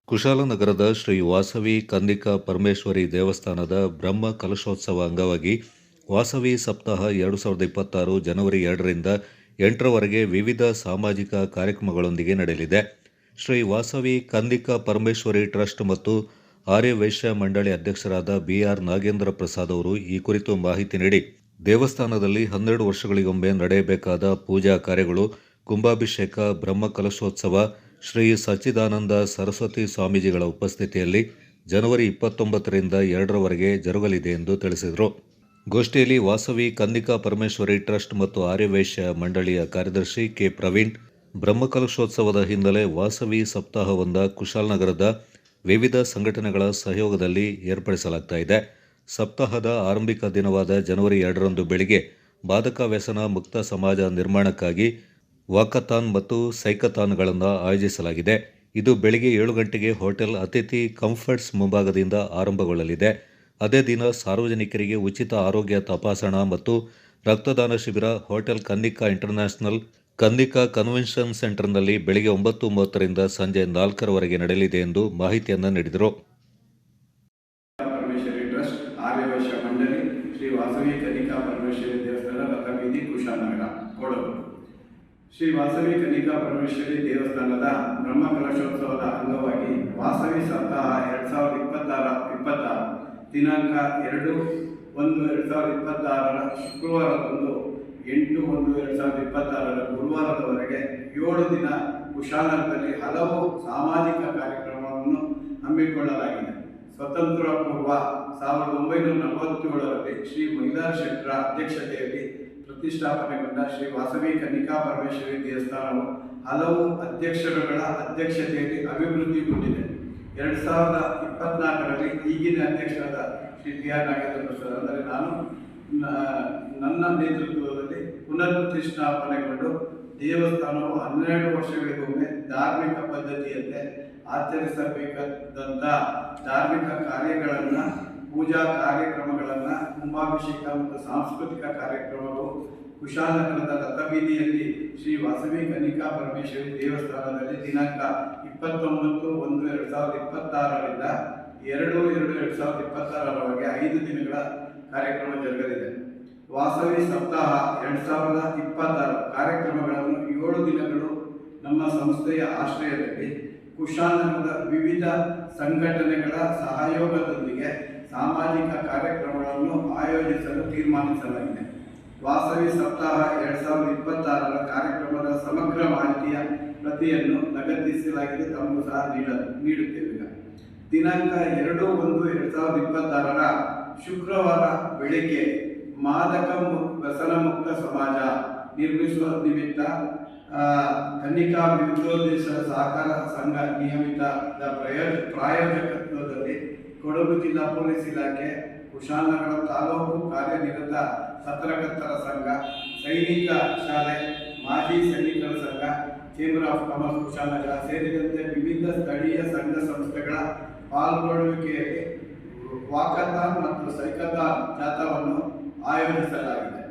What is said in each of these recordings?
ಕುಶಾಲನಗರದ ಶ್ರೀ ವಾಸವಿ ಕಂದಿಕಾ ಪರಮೇಶ್ವರಿ ದೇವಸ್ಥಾನದ ಬ್ರಹ್ಮ ಕಲಶೋತ್ಸವ ಅಂಗವಾಗಿ ವಾಸವಿ ಸಪ್ತಾಹ 2026 ಜನವರಿ 2ರಿಂದ 8ರವರೆಗೆ ವಿವಿಧ ಸಾಮಾಜಿಕ ಕಾರ್ಯಕ್ರಮಗಳೊಂದಿಗೆ ನಡೆಯಲಿದೆ. ಶ್ರೀ ವಾಸವಿ ಕಂದಿಕಾ ಪರಮೇಶ್ವರಿ ಟ್ರಸ್ಟ್ ಮತ್ತು ಆರ್ಯವೈಶ್ಯ ಮಂಡಳಿ ಅಧ್ಯಕ್ಷರಾದ BR ನಾಗೇಂದ್ರ ಪ್ರಸಾದ್ ಅವರು ಈ ಕುರಿತು ಮಾಹಿತಿ ನೀಡಿ, ದೇವಸ್ಥಾನದಲ್ಲಿ 12 ವರ್ಷಗಳಿಗೊಮ್ಮೆ ನಡೆಯಬೇಕಾದ ಪೂಜಾ ಕಾರ್ಯಗಳು, ಕುಂಭಾಭಿಷೇಕ, ಬ್ರಹ್ಮ ಕಲಶೋತ್ಸವ ಶ್ರೀ ಸಚ್ಚಿದಾನಂದ ಸರಸ್ವತಿ ಸ್ವಾಮೀಜಿಗಳ ಉಪಸ್ಥಿತಿಯಲ್ಲಿ ಜನವರಿ 29ರಿಂದ 2ರವರೆಗೆ ಜರುಗಲಿದೆ ಎಂದು ತಿಳಿಸಿದರು. ಗೋಷ್ಠಿಯಲ್ಲಿ ವಾಸವಿ ಕಂದಿಕಾ ಪರಮೇಶ್ವರಿ ಟ್ರಸ್ಟ್ ಮತ್ತು ಆರ್ಯವೈಶ್ಯ ಮಂಡಳಿಯ ಕಾರ್ಯದರ್ಶಿ ಕೆ. ಪ್ರವೀಣ್, ಬ್ರಹ್ಮಕಲಶೋತ್ಸವದ ಹಿನ್ನೆಲೆ ವಾಸವಿ ಸಪ್ತಾಹವೊಂದ ಕುಶಾಲನಗರದ ವಿವಿಧ ಸಂಘಟನೆಗಳ ಸಹಯೋಗದಲ್ಲಿ ಏರ್ಪಡಿಸಲಾಗ್ತಾ ಇದೆ. ಸಪ್ತಾಹದ ಆರಂಭಿಕ ದಿನವಾದ ಜನವರಿ 2ರಂದು ಬೆಳಿಗ್ಗೆ ಮಾದಕ ವ್ಯಸನ ಮುಕ್ತ ಸಮಾಜ ನಿರ್ಮಾಣಕ್ಕಾಗಿ ವಾಕಥಾನ್ ಮತ್ತು ಸೈಕಥಾನ್ಗಳನ್ನು ಆಯೋಜಿಸಲಾಗಿದೆ. ಇದು ಬೆಳಿಗ್ಗೆ 7 ಗಂಟೆಗೆ ಹೋಟೆಲ್ ಅತಿಥಿ ಕಂಫರ್ಟ್ಸ್ ಮುಂಭಾಗದಿಂದ ಆರಂಭಗೊಳ್ಳಲಿದೆ. ಅದೇ ದಿನ ಸಾರ್ವಜನಿಕರಿಗೆ ಉಚಿತ ಆರೋಗ್ಯ ತಪಾಸಣಾ ಮತ್ತು ರಕ್ತದಾನ ಶಿಬಿರ ಹೋಟೆಲ್ ಕಂದಿಕಾ ಇಂಟರ್ನ್ಯಾಷನಲ್ ಕಂದಿಕಾ ಕನ್ವೆನ್ಷನ್ ಸೆಂಟರ್ನಲ್ಲಿ ಬೆಳಿಗ್ಗೆ 9:30ರಿಂದ ಸಂಜೆ 4ರವರೆಗೆ ನಡೆಯಲಿದೆ ಎಂದು ಮಾಹಿತಿಯನ್ನು ನೀಡಿದರು. ಆರ್ಯವೈಶ್ಯ ಮಂಡಳಿ ಶ್ರೀ ವಾಸವಿ ಕನ್ನಿಕಾ ಪರಮೇಶ್ವರಿ ದೇವಸ್ಥಾನ ರಥಬೀದಿ ಕುಶಾಲನಗರ ಕೊಡಗು. ಶ್ರೀ ವಾಸವಿ ಕನ್ನಿಕಾ ಪರಮೇಶ್ವರಿ ದೇವಸ್ಥಾನದ ಬ್ರಹ್ಮ ಕಲಶೋತ್ಸವದ ಅಂಗವಾಗಿ ವಾಸವಿ ಸಪ್ತಾಹ 2026 ದಿನಾಂಕ 2/1/2026 ಶುಕ್ರವಾರದಂದು 8/1/2026 ಗುರುವಾರದವರೆಗೆ 7 ದಿನ ಕುಶಾಲನಗರದಲ್ಲಿ ಹಲವು ಸಾಮಾಜಿಕ ಕಾರ್ಯಕ್ರಮವನ್ನು ಹಮ್ಮಿಕೊಳ್ಳಲಾಗಿದೆ. ಸ್ವತಂತ್ರ ಪೂರ್ವ 1947ರಲ್ಲಿ ಶ್ರೀ ಮೈಲಾರ್ ಶೆಟ್ಟರ ಅಧ್ಯಕ್ಷತೆಯಲ್ಲಿ ಪ್ರತಿಷ್ಠಾಪನೆಗೊಂಡ ಶ್ರೀ ವಾಸವಿ ಕನ್ನಿಕಾ ಪರಮೇಶ್ವರಿ ದೇವಸ್ಥಾನವು ಹಲವು ಅಧ್ಯಕ್ಷರುಗಳ ಅಧ್ಯಕ್ಷತೆಯಲ್ಲಿ ಅಭಿವೃದ್ಧಿಗೊಂಡಿದೆ. 2024ರಲ್ಲಿ ಈಗಿನ ಅಧ್ಯಕ್ಷರಾದ ಶ್ರೀ BR ನಾಗೇಂದ್ರ ಪ್ರಸಾದ್ ಅಂದರೆ ನನ್ನ ನೇತೃತ್ವದಲ್ಲಿ ಪುನರ್ ಪ್ರತಿಷ್ಠಾಪನೆಗೊಂಡು ದೇವಸ್ಥಾನವು 12 ವರ್ಷಗಳಿಗೊಮ್ಮೆ ಧಾರ್ಮಿಕ ಪದ್ಧತಿಯಂತೆ ಆಚರಿಸಬೇಕಾದಂಥ ಧಾರ್ಮಿಕ ಕಾರ್ಯಗಳನ್ನು, ಪೂಜಾ ಕಾರ್ಯಕ್ರಮಗಳನ್ನು, ಕುಂಭಾಭಿಷೇಕ ಮತ್ತು ಸಾಂಸ್ಕೃತಿಕ ಕಾರ್ಯಕ್ರಮಗಳು ಕುಶಾಲನಗರದ ರಥಬೀದಿಯಲ್ಲಿ ಶ್ರೀ ವಾಸವಿ ಕನ್ನಿಕಾ ಪರಮೇಶ್ವರಿ ದೇವಸ್ಥಾನದಲ್ಲಿ ದಿನಾಂಕ 29/1/2026ರಿಂದ 2/2/2026ರವರೆಗೆ 5 ದಿನಗಳ ಕಾರ್ಯಕ್ರಮ ಜರುಗಲಿದೆ. ವಾಸವಿ ಸಪ್ತಾಹ 2026 ಕಾರ್ಯಕ್ರಮಗಳನ್ನು 7 ದಿನಗಳು ನಮ್ಮ ಸಂಸ್ಥೆಯ ಆಶ್ರಯದಲ್ಲಿ ಕುಶಾಲನಗರದ ವಿವಿಧ ಸಂಘಟನೆಗಳ ಸಹಯೋಗದೊಂದಿಗೆ ಸಾಮಾಜಿಕ ಕಾರ್ಯಕ್ರಮಗಳನ್ನು ಆಯೋಜಿಸಲು ತೀರ್ಮಾನಿಸಲಾಗಿದೆ. ವಾಸವಿ ಸಪ್ತಾಹ 2026ರ ಕಾರ್ಯಕ್ರಮದ ಸಮಗ್ರ ಮಾಹಿತಿಯ ಪ್ರತಿಯನ್ನು ಲಗತ್ತಿಸಲಾಗಿದೆ, ತಮಗೂ ಸಹ ನೀಡುತ್ತೇವೆ. ದಿನಾಂಕ 2/1/2026 ಶುಕ್ರವಾರ ಬೆಳಿಗ್ಗೆ ಮಾದಕ ವ್ಯಸನ ಮುಕ್ತ ಸಮಾಜ ನಿರ್ಮಿಸುವ ನಿಮಿತ್ತ ಕನ್ನಿಕಾ ವಿವಿಧೋದ್ದೇಶ ಸಹಕಾರ ಸಂಘ ನಿಯಮಿತದ ಪ್ರಾಯೋಜಕತ್ವದಲ್ಲಿ ಕೊಡಗು ಜಿಲ್ಲಾ ಪೊಲೀಸ್ ಇಲಾಖೆ, ಕುಶಾಲನಗರ ತಾಲೂಕು ಕಾರ್ಯನಿರತ ಪತ್ರಕರ್ತರ ಸಂಘ, ಸೈನಿಕ ಶಾಲೆ, ಮಾಜಿ ಸೈನಿಕರ ಸಂಘ, ಚೇಂಬರ್ ಆಫ್ ಕಾಮರ್ಸ್ ಕುಶಾಲನಗರ ಸೇರಿದಂತೆ ವಿವಿಧ ಸ್ಥಳೀಯ ಸಂಘ ಸಂಸ್ಥೆಗಳ ಪಾಲ್ಗೊಳ್ಳುವಿಕೆಯಲ್ಲಿ ವಾಕಥಾನ್ ಮತ್ತು ಸೈಕಥಾನ್ ಜಾಥಾವನ್ನು ಆಯೋಜಿಸಲಾಗಿದೆ.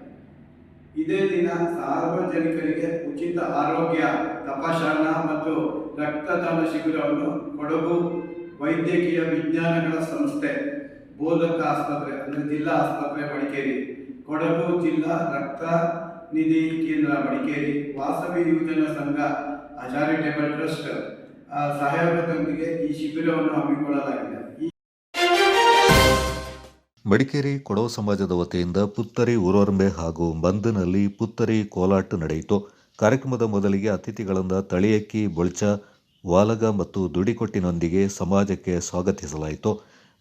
ಇದೇ ದಿನ ಸಾರ್ವಜನಿಕರಿಗೆ ಉಚಿತ ಆರೋಗ್ಯ ತಪಾಸಣಾ ಮತ್ತು ರಕ್ತದಾನ ಶಿಬಿರವನ್ನು ಕೊಡಗು ವೈದ್ಯಕೀಯ ವಿಜ್ಞಾನಗಳ ಸಂಸ್ಥೆ, ಬೋಧಕ ಆಸ್ಪತ್ರೆ ಅಂದರೆ ಜಿಲ್ಲಾ ಆಸ್ಪತ್ರೆ ಮಡಿಕೇರಿ, ಕೊಡಗು ಜಿಲ್ಲಾ ರಕ್ತ ನಿಧಿ ಕೇಂದ್ರ ಮಡಿಕೇರಿ, ವಾಸವಿ ಯುವಜನ ಸಂಘ ಚಾರಿಟೇಬಲ್ ಟ್ರಸ್ಟ್ ಸಹಯೋಗದೊಂದಿಗೆ ಈ ಶಿಬಿರವನ್ನು ಹಮ್ಮಿಕೊಳ್ಳಲಾಗಿದೆ. ಮಡಿಕೇರಿ ಕೊಡವ ಸಮಾಜದ ವತಿಯಿಂದ ಪುತ್ತರಿ ಊರೊರ್ಮೆ ಹಾಗೂ ಮಂದನಲ್ಲಿ ಪುತ್ತರಿ ಕೋಲಾಟ ನಡೆಯಿತು. ಕಾರ್ಯಕ್ರಮದ ಮೊದಲಿಗೆ ಅತಿಥಿಗಳಿಂದ ತಳಿಯಕ್ಕಿ, ಬೊಳ್ಚ, ವಾಲಗ ಮತ್ತು ದುಡಿಕೊಟ್ಟಿನೊಂದಿಗೆ ಸಮಾಜಕ್ಕೆ ಸ್ವಾಗತಿಸಲಾಯಿತು.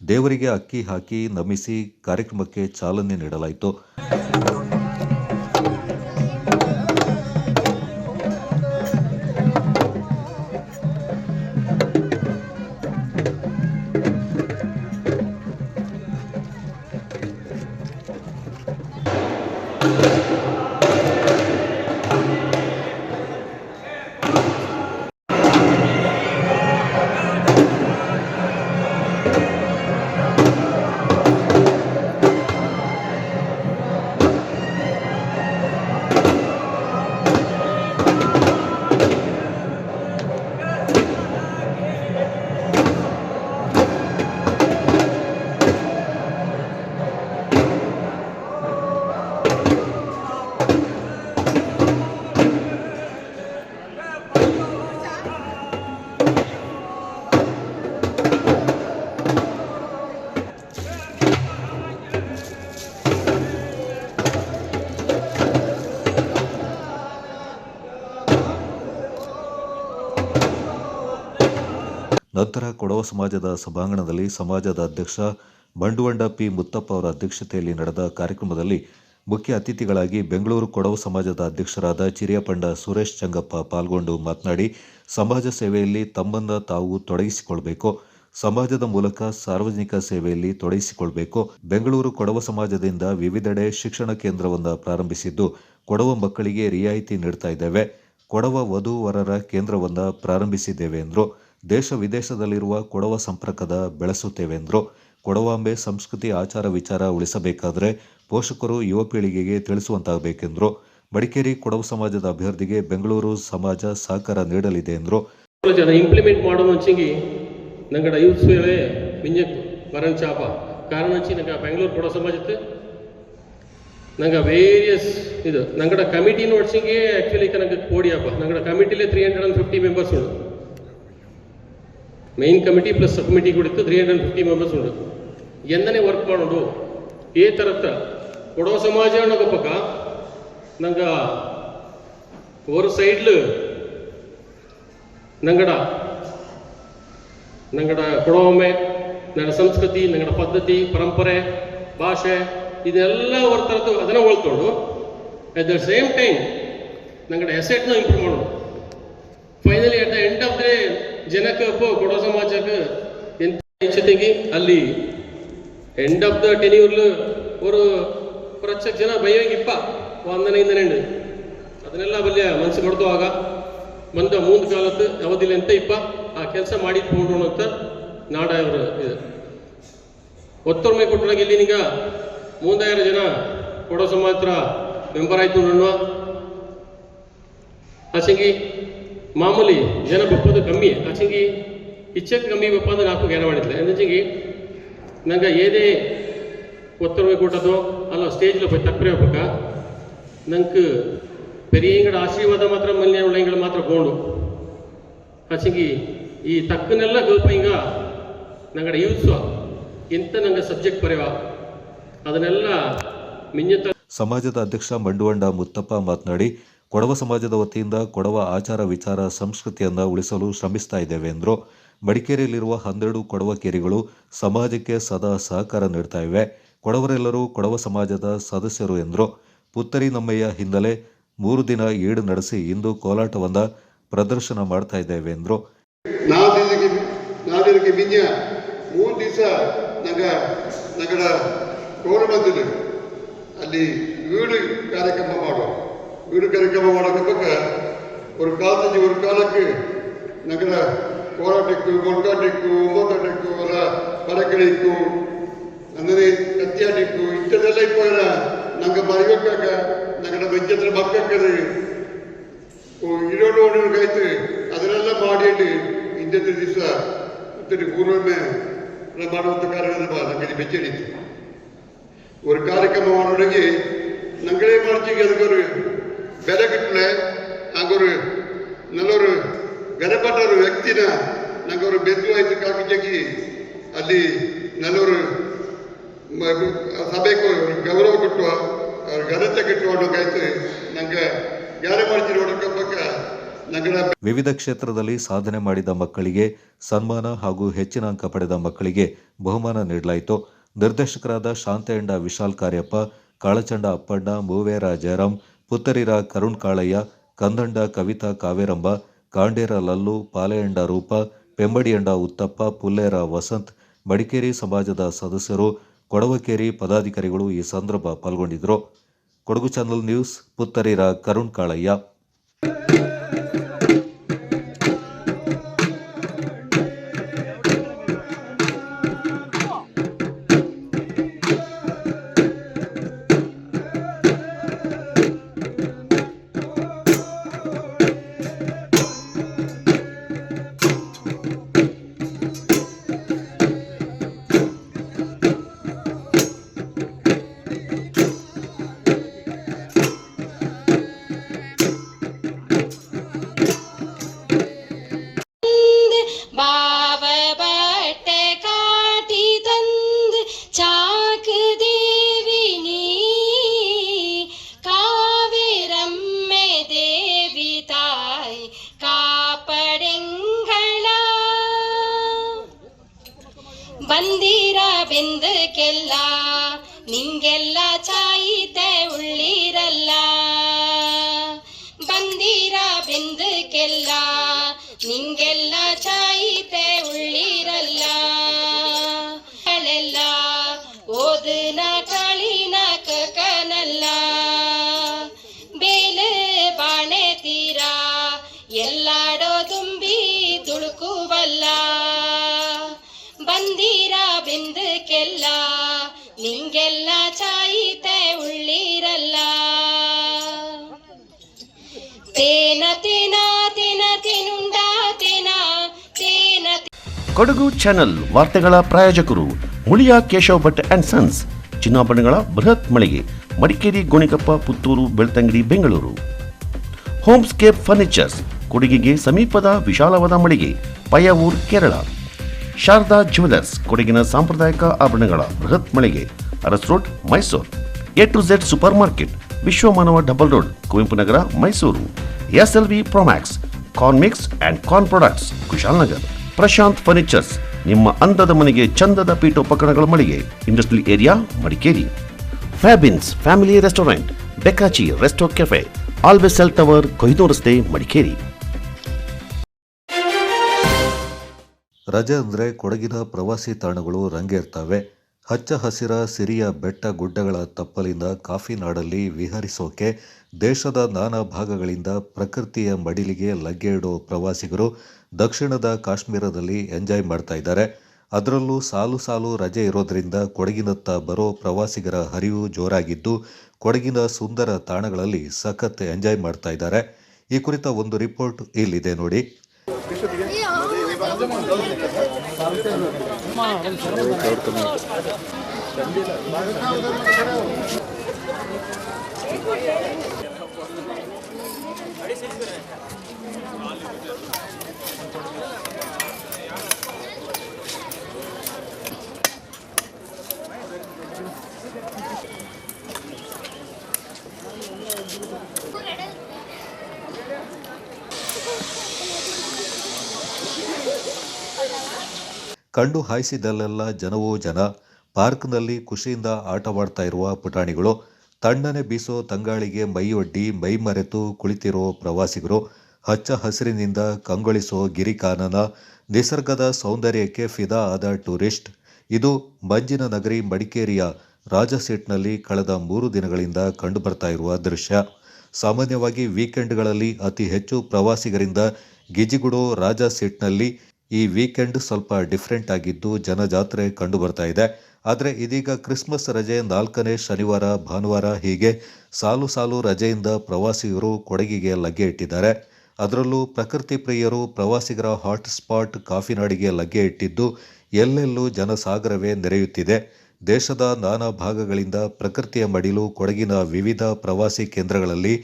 ದೇವರಿಗೆ ಅಕ್ಕಿ ಹಾಕಿ ನಮಿಸಿ ಕಾರ್ಯಕ್ರಮಕ್ಕೆ ಚಾಲನೆ ನೀಡಲಾಯಿತು. ನಂತರ ಕೊಡವ ಸಮಾಜದ ಸಭಾಂಗಣದಲ್ಲಿ ಸಮಾಜದ ಅಧ್ಯಕ್ಷ ಬಂಡುವಂಡ ಪಿ ಮುತ್ತಪ್ಪ ಅವರ ಅಧ್ಯಕ್ಷತೆಯಲ್ಲಿ ನಡೆದ ಕಾರ್ಯಕ್ರಮದಲ್ಲಿ ಮುಖ್ಯ ಅತಿಥಿಗಳಾಗಿ ಬೆಂಗಳೂರು ಕೊಡವ ಸಮಾಜದ ಅಧ್ಯಕ್ಷರಾದ ಚಿರಿಯಪಂಡ ಸುರೇಶ್ ಚಂಗಪ್ಪ ಪಾಲ್ಗೊಂಡು ಮಾತನಾಡಿ, ಸಮಾಜ ಸೇವೆಯಲ್ಲಿ ತಮ್ಮನ್ನು ತಾವು ತೊಡಗಿಸಿಕೊಳ್ಬೇಕು, ಸಮಾಜದ ಮೂಲಕ ಸಾರ್ವಜನಿಕ ಸೇವೆಯಲ್ಲಿ ತೊಡಗಿಸಿಕೊಳ್ಬೇಕು. ಬೆಂಗಳೂರು ಕೊಡವ ಸಮಾಜದಿಂದ ವಿವಿಧೆಡೆ ಶಿಕ್ಷಣ ಕೇಂದ್ರವನ್ನು ಪ್ರಾರಂಭಿಸಿದ್ದು, ಕೊಡವ ಮಕ್ಕಳಿಗೆ ರಿಯಾಯಿತಿ ನೀಡ್ತಾ ಇದ್ದೇವೆ. ಕೊಡವ ವಧು ವರರ ಕೇಂದ್ರವನ್ನು ಪ್ರಾರಂಭಿಸಿದ್ದೇವೆ ಎಂದರು. ದೇಶ ವಿದೇಶದಲ್ಲಿರುವ ಕೊಡವ ಸಂಪರ್ಕದ ಬೆಳೆಸುತ್ತೇವೆ ಎಂದರು. ಕೊಡವಾಂಬೆ ಸಂಸ್ಕೃತಿ ಆಚಾರ ವಿಚಾರ ಉಳಿಸಬೇಕಾದರೆ ಪೋಷಕರು ಯುವ ಪೀಳಿಗೆಗೆ ತಿಳಿಸುವಂತಾಗಬೇಕೆಂದರು. ಮಡಿಕೇರಿ ಕೊಡವ ಸಮಾಜದ ಅಭ್ಯರ್ಥಿಗೆ ಬೆಂಗಳೂರು ಸಮಾಜ ಸಹಕಾರ ನೀಡಲಿದೆ ಎಂದರು. ಇಂಪ್ಲಿಮೆಂಟ್ ಮಾಡೋ ಮುಂಚೆಗೆ ನಂಗಡ ಯೂತ್ಸ್ ವೇಳೆ ಮಿಂಜಕ್ ವರನ್ ಚಾಪ ಕಾರಣ ಹಚ್ಚಿ ನಂಗೆ ಬೆಂಗಳೂರು ಕೊಡೋ ಸಮಾಜಕ್ಕೆ ನಂಗೆ ವೇರಿಯಸ್ ಇದು ನಂಗಡ ಕಮಿಟಿ ನೋಡ್ಸಿಗೆ ಆ್ಯಕ್ಚುಲಿ ನನಗೆ ಕೋಡಿಯಪ್ಪ ನಂಗಡ ಕಮಿಟಿಲೇ 350 ಮೆಂಬರ್ಸ್ ಉಂಡು. Main committee plus sub committee ಕುಡಿತು 350 ಮೆಂಬರ್ಸ್ ಉಂಡು. ಎಂದನೇ ವರ್ಕ್ ಮಾಡೋದು ಈ ಥರತ್ತ ಕೊಡೋ ಸಮಾಜ ಅನ್ನೋ ಪಕ್ಕ ನಂಗೆ ஒரு ಸೈಡ್ಲು ನಂಗಡ ಕೊಡವೊಮ್ಮೆ ನನ್ನ ಸಂಸ್ಕೃತಿ, ನಂಗಡ ಪದ್ಧತಿ, ಪರಂಪರೆ, ಭಾಷೆ ಇದೆಲ್ಲ ಹೊರತರದ್ದು ಅದನ್ನು ಉಳ್ಕೊಂಡು ಅಟ್ ದ ಸೇಮ್ ಟೈಮ್ ನಂಗಡ ಎಸೆಟ್ನ ಇಂಪ್ರೂವ್ ಮಾಡೋದು. Finally at the end of the day ಜನಕ್ಕೆ ಕೊಡೋ ಸಮಾಜಕ್ಕೆ ಎಂತ ಇಚ್ಛತೆಗೆ ಅಲ್ಲಿ ಎಂಡ್ ಆಫ್ ದ ಟೆನ್ಯೂರ್ಲು ஒரு ಲಕ್ಷ ಜನ ಬೈಯೋಗಿಪ್ಪ ವಂದನೆಯಿಂದನೇ ಅದನ್ನೆಲ್ಲ ಬಲ್ಯ ಮನಸ್ಸು ಮಾಡ್ತುವಾಗ ಬಂದ ಮುಂದೆ ಕಾಲತ್ತು ಅವಧಿಲಿ ಅಂತ ಇಪ್ಪ ಆ ಕೆಲಸ ಮಾಡಿಟ್ಕೊಂಡು ಅಂತ ನಾಡ ಅವರು ಇದು ಒತ್ತೊರ್ಮೆ ಕೊಟ್ಟನಾಗ ಇಲ್ಲಿ ನಿಗ 3000 ಜನ ಕೊಡೋ ಸಮಾಜ ಮೆಂಬರ್ ಆಯ್ತು ನೋಡುವ ಆಚೆಂಗಿ ಮಾಮೂಲಿ ಜನ ಬಪ್ಪದು ಕಮ್ಮಿ ಆಚೆಂಗಿ ಇಚ್ಛೆಗೆ ಕಮ್ಮಿ ಬಪ್ಪ ಅಂದ್ರೆ ನಾಲ್ಕು ಜ್ಞಾನ ಮಾಡಿದ್ಲೆ ಅಂದೆಂಗಿ ನಂಗೆ ಏದೇ ಒತ್ತೊರ್ಮೆ ಕೊಟ್ಟದು ಅಲ್ಲ ಸ್ಟೇಜ್లో పోయి ತಪ್ಪರೆ ಹೋಗ್ಬೇಕ ನಂಗೆ பெரியங்கட ಆಶೀರ್ವಾದ ಮಾತ್ರ ಮಲ್ಯ ಉಳ್ಳಂಗಳ ಮಾತ್ರ ಗೋಂಡು ಆಚೆಂಗಿ ಈ ತಕ್ಕನೆಲ್ಲ ಗಲ್ಪ ಹಿಂಗ ನಂಗಡ ಯೂತ್ಸ್ ಇಂಥ ನಂಗೆ ಸಬ್ಜೆಕ್ಟ್ ಬರೆಯುವ ಅದನ್ನೆಲ್ಲ ಮಿಂಜತ. ಸಮಾಜದ ಅಧ್ಯಕ್ಷ ಮಂಡುವಂಡ ಮುತ್ತಪ್ಪ ಮಾತನಾಡಿ, ಕೊಡವ ಸಮಾಜದ ವತಿಯಿಂದ ಕೊಡವ ಆಚಾರ ವಿಚಾರ ಸಂಸ್ಕೃತಿಯನ್ನು ಉಳಿಸಲು ಶ್ರಮಿಸ್ತಾ ಇದ್ದೇವೆ ಎಂದರು. ಮಡಿಕೇರಿಯಲ್ಲಿರುವ 12 ಕೊಡವ ಕೇರಿಗಳು ಸಮಾಜಕ್ಕೆ ಸದಾ ಸಹಕಾರ ನೀಡ್ತಾ ಇವೆ. ಕೊಡವರೆಲ್ಲರೂ ಕೊಡವ ಸಮಾಜದ ಸದಸ್ಯರು ಎಂದರು. ಪುತ್ತರಿ ನಮ್ಮಯ್ಯ ಹಿನ್ನೆಲೆ 3 ದಿನ ಈಡು ನಡೆಸಿ ಇಂದು ಕೋಲಾಟವನ್ನು ಪ್ರದರ್ಶನ ಮಾಡ್ತಾ ಇದ್ದೇವೆ ಎಂದರು. ನಾದಿನಕ್ಕೆ ಮಿಂಜ 3 ದಿವಸ ನಗರ ಕೋಲಮಂದಿರ ಅಲ್ಲಿ ವೀಡು ಕಾರ್ಯಕ್ರಮ ಮಾಡೋದಕ್ಕೆ ஒரு காலத்துக்கு நகர போராட்டக்கு கொண்டாட்டக்கு ஒவ்வொருத்தட்டக்கு ஒரு பறக்கடிக்கு ಅಂದರೆ ಕತ್ತಿಯಾಟಿಕ್ಕು ಇಂಥದ್ದೆಲ್ಲ ಇಪ್ಪಾಗ ನಂಗೆ ಮರಿಬೇಕಾಗ ನಂಗಡ ಬೆಂಚತ್ರ ಮಕ್ಕಳು ಇರೋಣಗಾಯ್ತು ಅದನ್ನೆಲ್ಲ ಮಾಡಿ ಇಂಥದ್ದು ದಿವಸ ಪೂರ್ವಮೆ ಮಾಡುವಂಥ ಕಾರ್ಯಕ್ರಮ ನಂಗೆ ಬೆಚ್ಚಡಿತ್ತು. ஒரு ಕಾರ್ಯಕ್ರಮ ಮಾಡೋರಿಗೆ ನಂಗಳೇ ಮಾಡ್ತೀವಿ ಅದಕ್ಕೆ ஒரு ಬೆಲೆ கிட்டல அங்கே ஒரு நல்ல ஒரு விலைப்பட்ட ஒரு ವ್ಯಕ್ತಿನ ನಂಗೆ ஒரு ಬೆದ್ದು ಆಯ್ತು ಕಾಕಿಚಾಕಿ ಅಲ್ಲಿ நல்ல ஒரு ಸಭೆಗೆ ಗೌರವ ಕೊಟ್ಟು ಅವ್ರ ಘನತೆ ಕಿಟ್ಟುಕೊಂಡಾಯ್ತು ನಂಗೆ ಯಾರೇ ಮಾಡ್ತೀರಿ ನೋಡೋಕ್ಕ ನಂಗಡ ವಿವಿಧ ಕ್ಷೇತ್ರದಲ್ಲಿ ಸಾಧನೆ ಮಾಡಿದ ಮಕ್ಕಳಿಗೆ ಸನ್ಮಾನ ಹಾಗೂ ಹೆಚ್ಚಿನ ಅಂಕ ಪಡೆದ ಮಕ್ಕಳಿಗೆ ಬಹುಮಾನ ನೀಡಲಾಯಿತು. ನಿರ್ದೇಶಕರಾದ ಶಾಂತಯಂಡ ವಿಶಾಲ್ ಕಾರ್ಯಪ್ಪ, ಕಾಳಚಂಡ ಅಪ್ಪಣ್ಣ, ಮೂವೇರ ಜಯರಾಮ್, ಪುತ್ತರಿರ ಕರುಣ್ ಕಾಳಯ್ಯ, ಕಂದಂಡ ಕವಿತಾ ಕಾವೇರಂಬ, ಕಾಂಡೇರ ಲಲ್ಲು, ಪಾಲೆಯಂಡ ರೂಪ, ಪೆಂಬಡಿಯಂಡ ಉತ್ತಪ್ಪ, ಪುಲ್ಲೇರ ವಸಂತ್, ಮಡಿಕೇರಿ ಸಮಾಜದ ಸದಸ್ಯರು, ಕೊಡವಕೇರಿ ಪದಾಧಿಕಾರಿಗಳು ಈ ಸಂದರ್ಭ ಪಾಲ್ಗೊಂಡಿದ್ದರು. Kodagu channel news, Puttarira Karun Kalaiah. ಬಂದಿರ ಬೆಂದಕ್ಕೆಲ್ಲ ನಿಂಗೆಲ್ಲ ಚಾಯಿತೆ ಉಳ್ಳಿರಲ್ಲ. ಬಂದಿರ ಬೆಂದಕ್ಕೆಲ್ಲ ನಿಂಗೆಲ್ಲ ಚಾಯಿತೆ ಉಳ್ಳಿರಲ್ಲ. ಗಳೆಲ್ಲ ಓದನ ಕಳಿನ ಕನಲ್ಲ. ಬೇಲೆ ಬಾಣೆ ತೀರ ಎಲ್ಲಾಡೋ ತುಂಬಿ ತುಳುಕುವಲ್ಲ. ಬಂದಿರ ಬೆಂದಕ್ಕೆಲ್ಲ ನಿಂಗೆಲ್ಲ ಚಾಯಿತೆ ಉಳ್ಳಿರಲ್ಲ. ತೇನ ತೇನ ತೇನ ತೇನುಂಡ ತೇನ ತೇನ. ಕೊಡಗು ಚಾನೆಲ್ ವಾರ್ತೆಗಳ ಪ್ರಾಯೋಜಕರು ಮುಳಿಯ ಕೇಶವ್ ಭಟ್ ಅಂಡ್ ಸನ್ಸ್, ಚಿನ್ನಾಭರಣಗಳ ಬೃಹತ್ ಮಳಿಗೆ, ಮಡಿಕೇರಿ, ಗೋಣಿಕೊಪ್ಪ, ಪುತ್ತೂರು, ಬೆಳ್ತಂಗಡಿ, ಬೆಂಗಳೂರು. ಹೋಮ್ಸ್ಕೇಪ್ ಫರ್ನಿಚರ್ಸ್, ಕೊಡಗಿಗೆ ಸಮೀಪದ ವಿಶಾಲವಾದ ಮಳಿಗೆ, ಪಯ್ಯಾವೂರ್, ಕೇರಳ. ಶಾರದಾ ಜ್ಯುವೆಲರ್ಸ್, ಕೊಡಗಿನ ಸಾಂಪ್ರದಾಯಿಕ ಆಭರಣಗಳ ಬೃಹತ್ ಮಳಿಗೆ, Aras road, Mysore. A to Z super market, Vishwamanava double road, Kuvempu Nagar, Mysore. SLV Promax, corn mix and corn products, Kushalnagar. Prashanth furnitures, ನಿಮ್ಮ ಅಂದದ ಮನೆಗೆ ಚಂದದ ಪೀಠೋಪಕರಣಗಳ ಮಳಿಗೆ, ಇಂಡಸ್ಟ್ರಿಯಲ್ ಏರಿಯಾ, ಮಡಿಕೇರಿ. ಫ್ಯಾಬಿನ್ಸ್ ಫ್ಯಾಮಿಲಿ ರೆಸ್ಟೋರೆಂಟ್, ಬೆಕಾಚಿ resto cafe, always cell tower, Koynur ರಸ್ತೆ, ಮಡಿಕೇರಿ. ರಜೆ ಅಂದರೆ ಕೊಡಗಿನ ಪ್ರವಾಸಿ ತಾಣಗಳು ರಂಗೇರ್ತವೆ. ಹಚ್ಚ ಹಸಿರ ಸಿರಿಯ ಬೆಟ್ಟ ಗುಡ್ಡಗಳ ತಪ್ಪಲಿಂದ ಕಾಫಿ ನಾಡಲ್ಲಿ ವಿಹರಿಸೋಕೆ ದೇಶದ ನಾನಾ ಭಾಗಗಳಿಂದ ಪ್ರಕೃತಿಯ ಮಡಿಲಿಗೆ ಲಗ್ಗೆ ಇಡೋ ಪ್ರವಾಸಿಗರು ದಕ್ಷಿಣದ ಕಾಶ್ಮೀರದಲ್ಲಿ ಎಂಜಾಯ್ ಮಾಡ್ತಾ ಇದ್ದಾರೆ. ಅದರಲ್ಲೂ ಸಾಲು ಸಾಲು ರಜೆ ಇರೋದ್ರಿಂದ ಕೊಡಗಿನತ್ತ ಬರೋ ಪ್ರವಾಸಿಗರ ಹರಿವು ಜೋರಾಗಿದ್ದು ಕೊಡಗಿನ ಸುಂದರ ತಾಣಗಳಲ್ಲಿ ಸಖತ್ ಎಂಜಾಯ್ ಮಾಡ್ತಾ ಇದ್ದಾರೆ. ಈ ಕುರಿತ ಒಂದು ರಿಪೋರ್ಟ್ ಇಲ್ಲಿದೆ ನೋಡಿ. ಕಣ್ಣು ಹಾಯಿಸಿದಲ್ಲೆಲ್ಲ ಜನವೋ ಜನ. ಪಾರ್ಕ್ನಲ್ಲಿ ಖುಷಿಯಿಂದ ಆಟವಾಡ್ತಾ ಇರುವ ಪುಟಾಣಿಗಳು, ತಣ್ಣನೆ ಬೀಸೋ ತಂಗಾಳಿಗೆ ಮೈಯೊಡ್ಡಿ ಮೈ ಮರೆತು ಕುಳಿತಿರೋ ಪ್ರವಾಸಿಗರು, ಹಚ್ಚ ಹಸಿರಿನಿಂದ ಕಂಗೊಳಿಸೋ ಗಿರಿಕಾನನ, ನಿಸರ್ಗದ ಸೌಂದರ್ಯಕ್ಕೆ ಫಿದಾ ಆದ ಟೂರಿಸ್ಟ್. ಇದು ಮಂಜಿನ ನಗರಿ ಮಡಿಕೇರಿಯ ರಾಜಸೀಟ್ನಲ್ಲಿ ಕಳೆದ 3 ದಿನಗಳಿಂದ ಕಂಡುಬರ್ತಾ ಇರುವ ದೃಶ್ಯ. ಸಾಮಾನ್ಯವಾಗಿ ವೀಕೆಂಡ್ಗಳಲ್ಲಿ ಅತಿ ಹೆಚ್ಚು ಪ್ರವಾಸಿಗರಿಂದ ಗಿಜಿಗುಡೋ ರಾಜಸೀಟ್ನಲ್ಲಿ ಈ ವೀಕೆಂಡ್ ಸ್ವಲ್ಪ ಡಿಫ್ರೆಂಟ್ ಆಗಿದ್ದು ಜನಜಾತ್ರೆ ಕಂಡು ಬರ್ತಾ ಇದೆ. ಆದರೆ ಇದೀಗ ಕ್ರಿಸ್ಮಸ್ ರಜೆ, 4ನೇ ಶನಿವಾರ, ಭಾನುವಾರ ಹೀಗೆ ಸಾಲು ಸಾಲು ರಜೆಯಿಂದ ಪ್ರವಾಸಿಗರು ಕೊಡಗಿಗೆ ಲಗ್ಗೆ ಇಟ್ಟಿದ್ದಾರೆ. ಅದರಲ್ಲೂ ಪ್ರಕೃತಿ ಪ್ರಿಯರು ಪ್ರವಾಸಿಗರ ಹಾಟ್ ಸ್ಪಾಟ್ ಕಾಫಿನಾಡಿಗೆ ಲಗ್ಗೆ ಇಟ್ಟಿದ್ದು ಎಲ್ಲೆಲ್ಲೂ ಜನಸಾಗರವೇ ನೆರೆಯುತ್ತಿದೆ. ದೇಶದ ನಾನಾ ಭಾಗಗಳಿಂದ ಪ್ರಕೃತಿಯ ಮಡಿಲು ಕೊಡಗಿನ ವಿವಿಧ ಪ್ರವಾಸಿ ಕೇಂದ್ರಗಳಲ್ಲಿ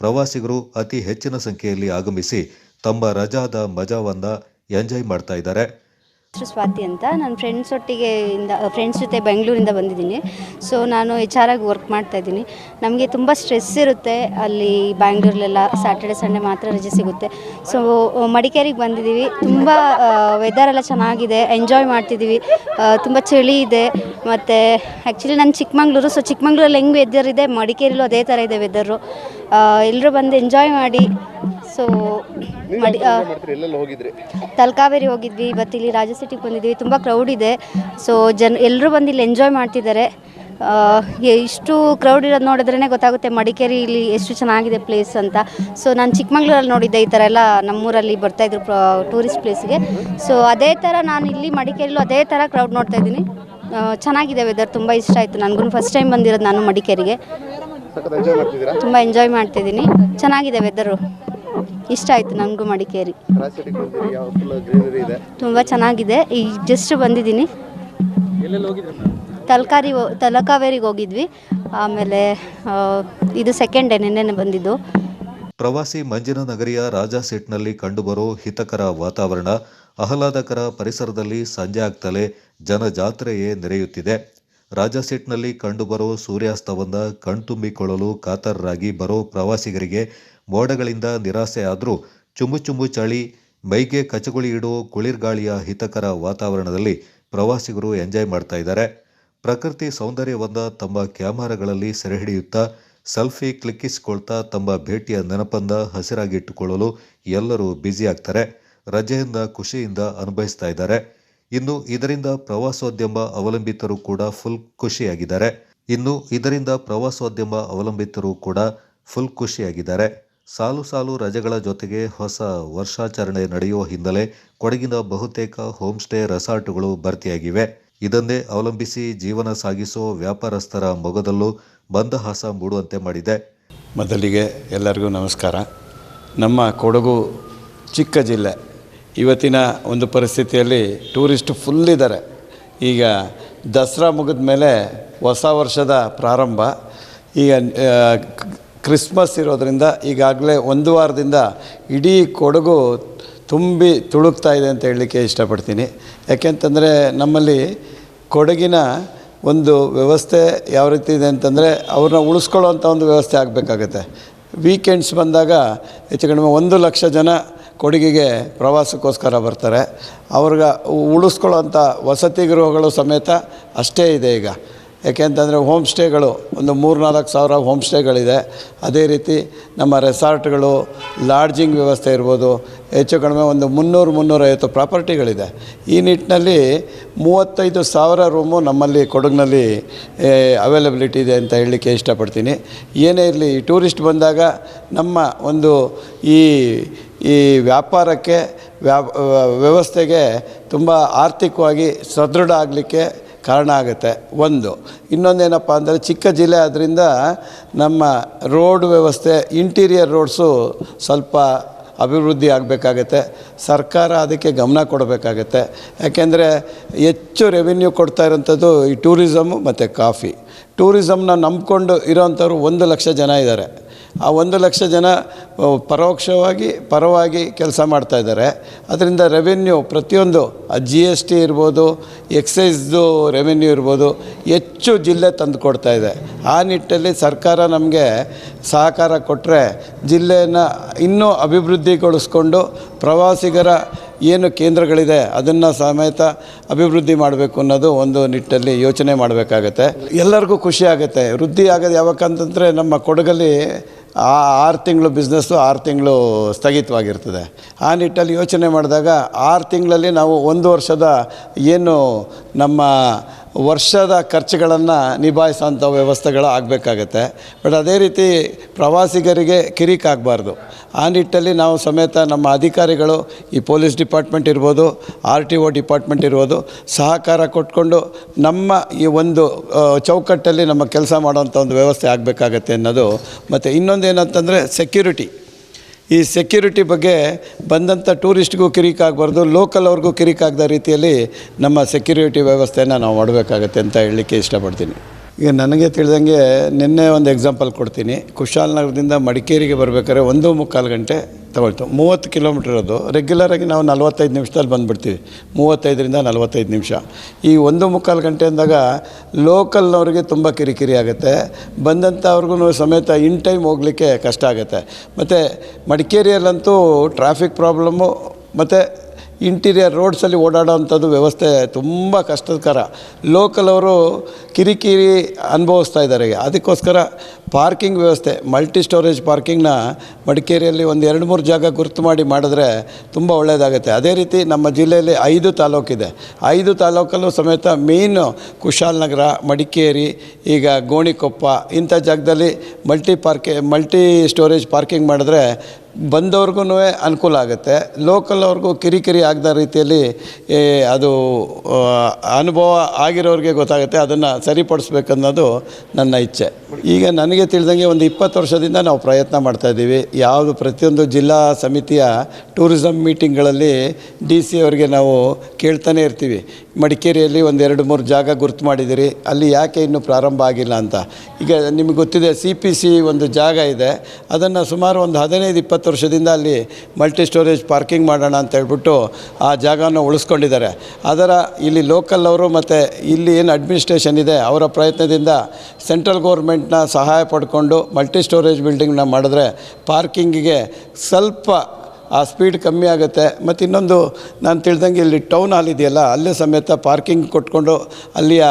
ಪ್ರವಾಸಿಗರು ಅತಿ ಹೆಚ್ಚಿನ ಸಂಖ್ಯೆಯಲ್ಲಿ ಆಗಮಿಸಿ ತಮ್ಮ ರಜಾದ ಮಜಾವನ್ನು ಎಂಜಾಯ್ ಮಾಡ್ತಾ ಇದ್ದಾರೆ. ಸ್ವಾತಿ ಅಂತ, ನಾನು ಫ್ರೆಂಡ್ಸ್ ಜೊತೆ ಬೆಂಗಳೂರಿಂದ ಬಂದಿದ್ದೀನಿ. ಸೊ ನಾನು HR ಆಗಿ ವರ್ಕ್ ಮಾಡ್ತಾ ಇದ್ದೀನಿ. ನಮಗೆ ತುಂಬ ಸ್ಟ್ರೆಸ್ ಇರುತ್ತೆ ಅಲ್ಲಿ ಬ್ಯಾಂಗ್ಳೂರಲ್ಲೆಲ್ಲ. ಸ್ಯಾಟರ್ಡೆ ಸಂಡೇ ಮಾತ್ರ ರಜೆ ಸಿಗುತ್ತೆ. ಸೊ ಮಡಿಕೇರಿಗೆ ಬಂದಿದ್ದೀವಿ. ತುಂಬ ವೆದರೆಲ್ಲ ಚೆನ್ನಾಗಿದೆ, ಎಂಜಾಯ್ ಮಾಡ್ತಿದ್ದೀವಿ. ತುಂಬ ಚಳಿ ಇದೆ. ಮತ್ತು ಆ್ಯಕ್ಚುಲಿ ನಾನು ಚಿಕ್ಕಮಂಗ್ಳೂರು. ಸೊ ಚಿಕ್ಕಮಂಗ್ಳೂರಲ್ಲಿ ಹೆಂಗೆ ವೆದರ್ ಇದೆ, ಮಡಿಕೇರಿಲೂ ಅದೇ ಥರ ಇದೆ ವೆದರು. ಎಲ್ಲರೂ ಬಂದು ಎಂಜಾಯ್ ಮಾಡಿ. ಸೊ ತಲಕಾವೇರಿ ಹೋಗಿದ್ವಿ, ಇವತ್ತು ಇಲ್ಲಿ ರಾಜಸಿಟಿಗೆ ಬಂದಿದ್ವಿ. ತುಂಬ ಕ್ರೌಡ್ ಇದೆ. ಸೊ ಎಲ್ಲರೂ ಬಂದು ಇಲ್ಲಿ ಎಂಜಾಯ್ ಮಾಡ್ತಿದ್ದಾರೆ. ಇಷ್ಟು ಕ್ರೌಡ್ ಇರೋದು ನೋಡಿದ್ರೇ ಗೊತ್ತಾಗುತ್ತೆ ಮಡಿಕೇರಿ ಇಲ್ಲಿ ಎಷ್ಟು ಚೆನ್ನಾಗಿದೆ ಪ್ಲೇಸ್ ಅಂತ. ಸೊ ನಾನು ಚಿಕ್ಕಮಂಗ್ಳೂರಲ್ಲಿ ನೋಡಿದ್ದೆ, ಈ ಥರ ಎಲ್ಲ ನಮ್ಮೂರಲ್ಲಿ ಬರ್ತಾಯಿದ್ರು ಟೂರಿಸ್ಟ್ ಪ್ಲೇಸ್ಗೆ. ಸೊ ಅದೇ ಥರ ನಾನು ಇಲ್ಲಿ ಮಡಿಕೇರಿಲೂ ಅದೇ ಥರ ಕ್ರೌಡ್ ನೋಡ್ತಾ ಇದ್ದೀನಿ. ಚೆನ್ನಾಗಿದೆ ವೆದರ್, ತುಂಬ ಇಷ್ಟ ಆಯಿತು. ನನಗೂ ಫಸ್ಟ್ ಟೈಮ್ ಬಂದಿರೋದು ನಾನು ಮಡಿಕೇರಿಗೆ. ತುಂಬ ಎಂಜಾಯ್ ಮಾಡ್ತಿದ್ದೀನಿ. ಚೆನ್ನಾಗಿದೆ ವೆದರು, ಇಷ್ಟ ಆಯಿತು ನನಗೂ ಮಡಿಕೇರಿ. ತುಂಬ ಚೆನ್ನಾಗಿದೆ. ಈಗ ಜಸ್ಟ್ ಬಂದಿದ್ದೀನಿ. ತಲಕಾವೇರಿಗೆ ಹೋಗಿದ್ವಿ. ಆಮೇಲೆ ಇದು ಸೆಕೆಂಡ್ ಡೇ, ನಿನ್ನೆ ಬಂದಿದ್ದು. ಪ್ರವಾಸಿ ಮಂಜಿನ ನಗರಿಯ ರಾಜಸೀಟ್ನಲ್ಲಿ ಕಂಡುಬರೋ ಹಿತಕರ ವಾತಾವರಣ, ಆಹ್ಲಾದಕರ ಪರಿಸರದಲ್ಲಿ ಸಂಜೆ ಆಗ್ತಲೇ ಜನಜಾತ್ರೆಯೇ ನೆರೆಯುತ್ತಿದೆ. ರಾಜಸೀಟ್ನಲ್ಲಿ ಕಂಡುಬರೋ ಸೂರ್ಯಾಸ್ತವನ್ನು ಕಣ್ತುಂಬಿಕೊಳ್ಳಲು ಕಾತರರಾಗಿ ಬರೋ ಪ್ರವಾಸಿಗರಿಗೆ ಮೋಡಗಳಿಂದ ನಿರಾಸೆ ಆದರೂ ಚುಮ್ಮು ಚುಮ್ಮು ಚಳಿ, ಮೈಗೆ ಕಚಗುಳಿ ಇಡೋ ಕುಳಿರ್ಗಾಳಿಯ ಹಿತಕರ ವಾತಾವರಣದಲ್ಲಿ ಪ್ರವಾಸಿಗರು ಎಂಜಾಯ್ ಮಾಡ್ತಾ ಇದ್ದಾರೆ. ಪ್ರಕೃತಿ ಸೌಂದರ್ಯವನ್ನ ತಮ್ಮ ಕ್ಯಾಮರಾಗಳಲ್ಲಿ ಸೆರೆಹಿಡಿಯುತ್ತಾ ಸೆಲ್ಫಿ ಕ್ಲಿಕ್ಕಿಸಿಕೊಳ್ತಾ ತಮ್ಮ ಭೇಟಿಯ ನೆನಪನ್ನ ಹಸಿರಾಗಿಟ್ಟುಕೊಳ್ಳಲು ಎಲ್ಲರೂ ಬ್ಯುಸಿ ಆಗ್ತಾರೆ. ರಜೆಯಿಂದ ಖುಷಿಯಿಂದ ಅನುಭವಿಸ್ತಾ ಇದ್ದಾರೆ. ಇನ್ನು ಇದರಿಂದ ಪ್ರವಾಸೋದ್ಯಮ ಅವಲಂಬಿತರು ಕೂಡ ಫುಲ್ ಖುಷಿಯಾಗಿದ್ದಾರೆ. ಸಾಲು ಸಾಲು ರಜೆಗಳ ಜೊತೆಗೆ ಹೊಸ ವರ್ಷಾಚರಣೆ ನಡೆಯುವ ಹಿನ್ನೆಲೆ ಕೊಡಗಿನ ಬಹುತೇಕ ಹೋಮ್ ಸ್ಟೇ ರೆಸಾರ್ಟ್ಗಳು ಭರ್ತಿಯಾಗಿವೆ. ಇದನ್ನೇ ಅವಲಂಬಿಸಿ ಜೀವನ ಸಾಗಿಸೋ ವ್ಯಾಪಾರಸ್ಥರ ಮೊಗದಲ್ಲೂ ಮಂದಹಾಸ ಮೂಡುವಂತೆ ಮಾಡಿದೆ. ಮೊದಲಿಗೆ ಎಲ್ಲರಿಗೂ ನಮಸ್ಕಾರ. ನಮ್ಮ ಕೊಡಗು ಚಿಕ್ಕ ಜಿಲ್ಲೆ, ಇವತ್ತಿನ ಒಂದು ಪರಿಸ್ಥಿತಿಯಲ್ಲಿ ಟೂರಿಸ್ಟ್ ಫುಲ್ ಇದ್ದಾರೆ. ಈಗ ದಸರಾ ಮುಗಿದ ಮೇಲೆ ಹೊಸ ವರ್ಷದ ಪ್ರಾರಂಭ, ಈಗ ಕ್ರಿಸ್ಮಸ್ ಇರೋದರಿಂದ ಈಗಾಗಲೇ ಒಂದು ವಾರದಿಂದ ಇಡೀ ಕೊಡಗು ತುಂಬಿ ತುಳುಕ್ತಾ ಇದೆ ಅಂತ ಹೇಳಲಿಕ್ಕೆ ಇಷ್ಟಪಡ್ತೀನಿ. ಯಾಕೆಂತಂದರೆ ನಮ್ಮಲ್ಲಿ ಕೊಡಗಿನ ಒಂದು ವ್ಯವಸ್ಥೆ ಯಾವ ರೀತಿ ಇದೆ ಅಂತಂದರೆ ಅವ್ರನ್ನ ಉಳಿಸ್ಕೊಳ್ಳೋವಂಥ ಒಂದು ವ್ಯವಸ್ಥೆ ಆಗಬೇಕಾಗತ್ತೆ. ವೀಕೆಂಡ್ಸ್ ಬಂದಾಗ ಹೆಚ್ಚು ಕಡಿಮೆ 1 ಲಕ್ಷ ಜನ ಕೊಡಗಿಗೆ ಪ್ರವಾಸಕ್ಕೋಸ್ಕರ ಬರ್ತಾರೆ. ಅವ್ರಿಗೆ ಉಳಿಸ್ಕೊಳ್ಳೋವಂಥ ವಸತಿ ಗೃಹಗಳು ಸಮೇತ ಅಷ್ಟೇ ಇದೆ ಈಗ. ಯಾಕೆಂತಂದರೆ ಹೋಮ್ ಸ್ಟೇಗಳು ಒಂದು 3-4 ಸಾವಿರ ಹೋಮ್ ಸ್ಟೇಗಳಿದೆ. ಅದೇ ರೀತಿ ನಮ್ಮ ರೆಸಾರ್ಟ್ಗಳು, ಲಾಡ್ಜಿಂಗ್ ವ್ಯವಸ್ಥೆ ಇರ್ಬೋದು, ಹೆಚ್ಚು ಕಡಿಮೆ ಒಂದು 300-350 ಪ್ರಾಪರ್ಟಿಗಳಿದೆ. ಈ ನಿಟ್ಟಿನಲ್ಲಿ 35,000 ರೂಮು ನಮ್ಮಲ್ಲಿ ಕೊಡಗಿನಲ್ಲಿ ಅವೈಲಬಿಲಿಟಿ ಇದೆ ಅಂತ ಹೇಳಲಿಕ್ಕೆ ಇಷ್ಟಪಡ್ತೀನಿ. ಏನೇ ಇರಲಿ, ಟೂರಿಸ್ಟ್ ಬಂದಾಗ ನಮ್ಮ ಒಂದು ಈ ವ್ಯಾಪಾರಕ್ಕೆ ವ್ಯವಸ್ಥೆಗೆ ತುಂಬ ಆರ್ಥಿಕವಾಗಿ ಸದೃಢ ಆಗಲಿಕ್ಕೆ ಕಾರಣ ಆಗುತ್ತೆ. ಇನ್ನೊಂದೇನಪ್ಪ ಅಂದರೆ ಚಿಕ್ಕ ಜಿಲ್ಲೆ ಆದ್ದರಿಂದ ನಮ್ಮ ರೋಡ್ ವ್ಯವಸ್ಥೆ, ಇಂಟೀರಿಯರ್ ರೋಡ್ಸು ಸ್ವಲ್ಪ ಅಭಿವೃದ್ಧಿ ಆಗಬೇಕಾಗತ್ತೆ. ಸರ್ಕಾರ ಅದಕ್ಕೆ ಗಮನ ಕೊಡಬೇಕಾಗತ್ತೆ. ಯಾಕೆಂದರೆ ಹೆಚ್ಚು ರೆವಿನ್ಯೂ ಕೊಡ್ತಾ ಇರೋಂಥದ್ದು ಈ ಟೂರಿಸಮ್ಮು ಮತ್ತು ಕಾಫಿ. ಟೂರಿಸಮ್ನ ನಂಬಿಕೊಂಡು ಇರೋವಂಥವ್ರು 1 ಲಕ್ಷ ಜನ ಇದ್ದಾರೆ. ಆ 1 ಲಕ್ಷ ಜನ ಪರವಾಗಿ ಕೆಲಸ ಮಾಡ್ತಾಯಿದ್ದಾರೆ. ಅದರಿಂದ ರೆವೆನ್ಯೂ ಪ್ರತಿಯೊಂದು GST ಇರ್ಬೋದು, ಎಕ್ಸೈಸ್ದು ರೆವೆನ್ಯೂ ಇರ್ಬೋದು, ಹೆಚ್ಚು ಜಿಲ್ಲೆ ತಂದು ಕೊಡ್ತಾ ಇದೆ. ಆ ನಿಟ್ಟಲ್ಲಿ ಸರ್ಕಾರ ನಮಗೆ ಸಹಕಾರ ಕೊಟ್ಟರೆ ಜಿಲ್ಲೆಯನ್ನು ಇನ್ನೂ ಅಭಿವೃದ್ಧಿಗೊಳಿಸ್ಕೊಂಡು ಪ್ರವಾಸಿಗರ ಏನು ಕೇಂದ್ರಗಳಿದೆ ಅದನ್ನು ಸಮೇತ ಅಭಿವೃದ್ಧಿ ಮಾಡಬೇಕು ಅನ್ನೋದು ಒಂದು ನಿಟ್ಟಲ್ಲಿ ಯೋಚನೆ ಮಾಡಬೇಕಾಗತ್ತೆ. ಎಲ್ಲರಿಗೂ ಖುಷಿ ಆಗುತ್ತೆ. ವೃದ್ಧಿ ಆಗೋದು ಯಾವಕ್ಕಂತಂದರೆ ನಮ್ಮ ಕೊಡಗಲ್ಲಿ 6 ತಿಂಗಳು ಬಿಸ್ನೆಸ್ಸು 6 ತಿಂಗಳು ಸ್ಥಗಿತವಾಗಿರ್ತದೆ. ಆ ನಿಟ್ಟಲ್ಲಿ ಯೋಚನೆ ಮಾಡಿದಾಗ 6 ತಿಂಗಳಲ್ಲಿ ನಾವು 1 ವರ್ಷದ ಏನು ನಮ್ಮ ವರ್ಷದ ಖರ್ಚುಗಳನ್ನು ನಿಭಾಯಿಸೋಂಥ ವ್ಯವಸ್ಥೆಗಳು ಆಗಬೇಕಾಗತ್ತೆ. ಬಟ್ ಅದೇ ರೀತಿ ಪ್ರವಾಸಿಗರಿಗೆ ಕಿರಿಕಾಗಬಾರ್ದು. ಆ ನಿಟ್ಟಲ್ಲಿ ನಾವು ಸಮೇತ ನಮ್ಮ ಅಧಿಕಾರಿಗಳು, ಈ ಪೊಲೀಸ್ ಡಿಪಾರ್ಟ್ಮೆಂಟ್ ಇರ್ಬೋದು, RTO ಡಿಪಾರ್ಟ್ಮೆಂಟ್ ಇರ್ಬೋದು, ಸಹಕಾರ ಕೊಟ್ಕೊಂಡು ನಮ್ಮ ಈ ಒಂದು ಚೌಕಟ್ಟಲ್ಲಿ ನಮ್ಮ ಕೆಲಸ ಮಾಡೋವಂಥ ಒಂದು ವ್ಯವಸ್ಥೆ ಆಗಬೇಕಾಗತ್ತೆ ಅನ್ನೋದು. ಮತ್ತು ಇನ್ನೊಂದೇನಂತಂದರೆ ಈ ಸೆಕ್ಯೂರಿಟಿ ಬಗ್ಗೆ ಬಂದಂಥ ಟೂರಿಸ್ಟ್ಗೂ ಕಿರಿಕಾಗಬಾರ್ದು, ಲೋಕಲ್ ಅವ್ರಿಗೂ ಕಿರಿಕಾಗದ ರೀತಿಯಲ್ಲಿ ನಮ್ಮ ಸೆಕ್ಯೂರಿಟಿ ವ್ಯವಸ್ಥೆಯನ್ನು ನಾವು ಮಾಡಬೇಕಾಗತ್ತೆ ಅಂತ ಹೇಳಲಿಕ್ಕೆ ಇಷ್ಟಪಡ್ತೀನಿ. ಈಗ ನನಗೆ ತಿಳಿದಂಗೆ ನಿನ್ನೆ ಒಂದು ಎಕ್ಸಾಂಪಲ್ ಕೊಡ್ತೀನಿ. ಕುಶಾಲನಗರದಿಂದ ಮಡಿಕೇರಿಗೆ ಬರಬೇಕಾದ್ರೆ 1.25 ಗಂಟೆ ತಗೊಳ್ತು. 30 ಕಿಲೋಮೀಟ್ರ್ ಇರೋದು. ರೆಗ್ಯುಲರಾಗಿ ನಾವು 45 ನಿಮಿಷದಲ್ಲಿ ಬಂದುಬಿಡ್ತೀವಿ, 35ರಿಂದ 45 ನಿಮಿಷ. ಈ 1.25 ಗಂಟೆ ಅಂದಾಗ ಲೋಕಲ್ನವ್ರಿಗೆ ತುಂಬ ಕಿರಿಕಿರಿ ಆಗುತ್ತೆ. ಬಂದಂಥವ್ರಿಗೂ ಸಮೇತ ಇನ್ ಟೈಮ್ ಹೋಗಲಿಕ್ಕೆ ಕಷ್ಟ ಆಗುತ್ತೆ. ಮತ್ತು ಮಡಿಕೇರಿಯಲ್ಲಂತೂ ಟ್ರಾಫಿಕ್ ಪ್ರಾಬ್ಲಮ್ಮು ಮತ್ತು ಇಂಟೀರಿಯರ್ ರೋಡ್ಸಲ್ಲಿ ಓಡಾಡೋವಂಥದ್ದು ವ್ಯವಸ್ಥೆ ತುಂಬ ಕಷ್ಟಕರ. ಲೋಕಲ್ ಅವರು ಕಿರಿಕಿರಿ ಅನುಭವಿಸ್ತಾ ಇದ್ದಾರೆ. ಅದಕ್ಕೋಸ್ಕರ ಪಾರ್ಕಿಂಗ್ ವ್ಯವಸ್ಥೆ, ಮಲ್ಟಿ ಸ್ಟೋರೇಜ್ ಪಾರ್ಕಿಂಗ್ನ ಮಡಿಕೇರಿಯಲ್ಲಿ ಒಂದು 2-3 ಜಾಗ ಗುರುತು ಮಾಡಿದ್ರೆ ತುಂಬ ಒಳ್ಳೆಯದಾಗುತ್ತೆ. ಅದೇ ರೀತಿ ನಮ್ಮ ಜಿಲ್ಲೆಯಲ್ಲಿ 5 ತಾಲೂಕಿದೆ. 5 ತಾಲೂಕಲ್ಲೂ ಸಮೇತ ಮೇಯ್ನು ಕುಶಾಲನಗರ, ಮಡಿಕೇರಿ, ಈಗ ಗೋಣಿಕೊಪ್ಪ ಇಂಥ ಜಾಗದಲ್ಲಿ ಮಲ್ಟಿ ಸ್ಟೋರೇಜ್ ಪಾರ್ಕಿಂಗ್ ಮಾಡಿದ್ರೆ ಬಂದವ್ರಿಗೂ ಅನುಕೂಲ ಆಗುತ್ತೆ. ಲೋಕಲ್ ಅವ್ರಿಗೂ ಕಿರಿಕಿರಿ ಆಗದ ರೀತಿಯಲ್ಲಿ ಅದು ಅನುಭವ ಆಗಿರೋರಿಗೆ ಗೊತ್ತಾಗುತ್ತೆ. ಅದನ್ನು ಸರಿಪಡಿಸ್ಬೇಕನ್ನೋದು ನನ್ನ ಇಚ್ಛೆ. ಈಗ ನನಗೆ ತಿಳಿದಂಗೆ ಒಂದು 20 ವರ್ಷದಿಂದ ನಾವು ಪ್ರಯತ್ನ ಮಾಡ್ತಾಯಿದ್ದೀವಿ. ಯಾವುದು ಪ್ರತಿಯೊಂದು ಜಿಲ್ಲಾ ಸಮಿತಿಯ ಟೂರಿಸಮ್ ಮೀಟಿಂಗ್ಗಳಲ್ಲಿ DC ಅವರಿಗೆ ನಾವು ಕೇಳ್ತಾನೆ ಇರ್ತೀವಿ. ಮಡಿಕೇರಿಯಲ್ಲಿ ಒಂದು 2-3 ಜಾಗ ಗುರುತು ಮಾಡಿದ್ದೀರಿ, ಅಲ್ಲಿ ಯಾಕೆ ಇನ್ನೂ ಪ್ರಾರಂಭ ಆಗಿಲ್ಲ ಅಂತ. ಈಗ ನಿಮಗೆ ಗೊತ್ತಿದೆ, CPC ಒಂದು ಜಾಗ ಇದೆ. ಅದನ್ನು ಸುಮಾರು ಒಂದು 15-20 ವರ್ಷದಿಂದ ಅಲ್ಲಿ ಮಲ್ಟಿ ಸ್ಟೋರೇಜ್ ಪಾರ್ಕಿಂಗ್ ಮಾಡೋಣ ಅಂತ ಹೇಳ್ಬಿಟ್ಟು ಆ ಜಾಗವನ್ನು ಉಳಿಸ್ಕೊಂಡಿದ್ದಾರೆ. ಇಲ್ಲಿ ಲೋಕಲ್ ಅವರು ಮತ್ತು ಇಲ್ಲಿ ಏನು ಅಡ್ಮಿನಿಸ್ಟ್ರೇಷನ್ ಇದೆ ಅವರ ಪ್ರಯತ್ನದಿಂದ ಸೆಂಟ್ರಲ್ ಗೌರ್ಮೆಂಟ್ನ ಸಹಾಯ ಪಡ್ಕೊಂಡು ಮಲ್ಟಿ ಸ್ಟೋರೇಜ್ ಬಿಲ್ಡಿಂಗ್ನ ಮಾಡಿದ್ರೆ ಪಾರ್ಕಿಂಗಿಗೆ ಸ್ವಲ್ಪ ಆ ಸ್ಪೀಡ್ ಕಮ್ಮಿ ಆಗುತ್ತೆ. ಮತ್ತು ಇನ್ನೊಂದು ನಾನು ತಿಳಿದಂಗೆ ಇಲ್ಲಿ ಟೌನ್ ಹಾಲ್ ಇದೆಯಲ್ಲ, ಅಲ್ಲೇ ಸಮೇತ ಪಾರ್ಕಿಂಗ್ ಕೊಟ್ಕೊಂಡು ಅಲ್ಲಿಯ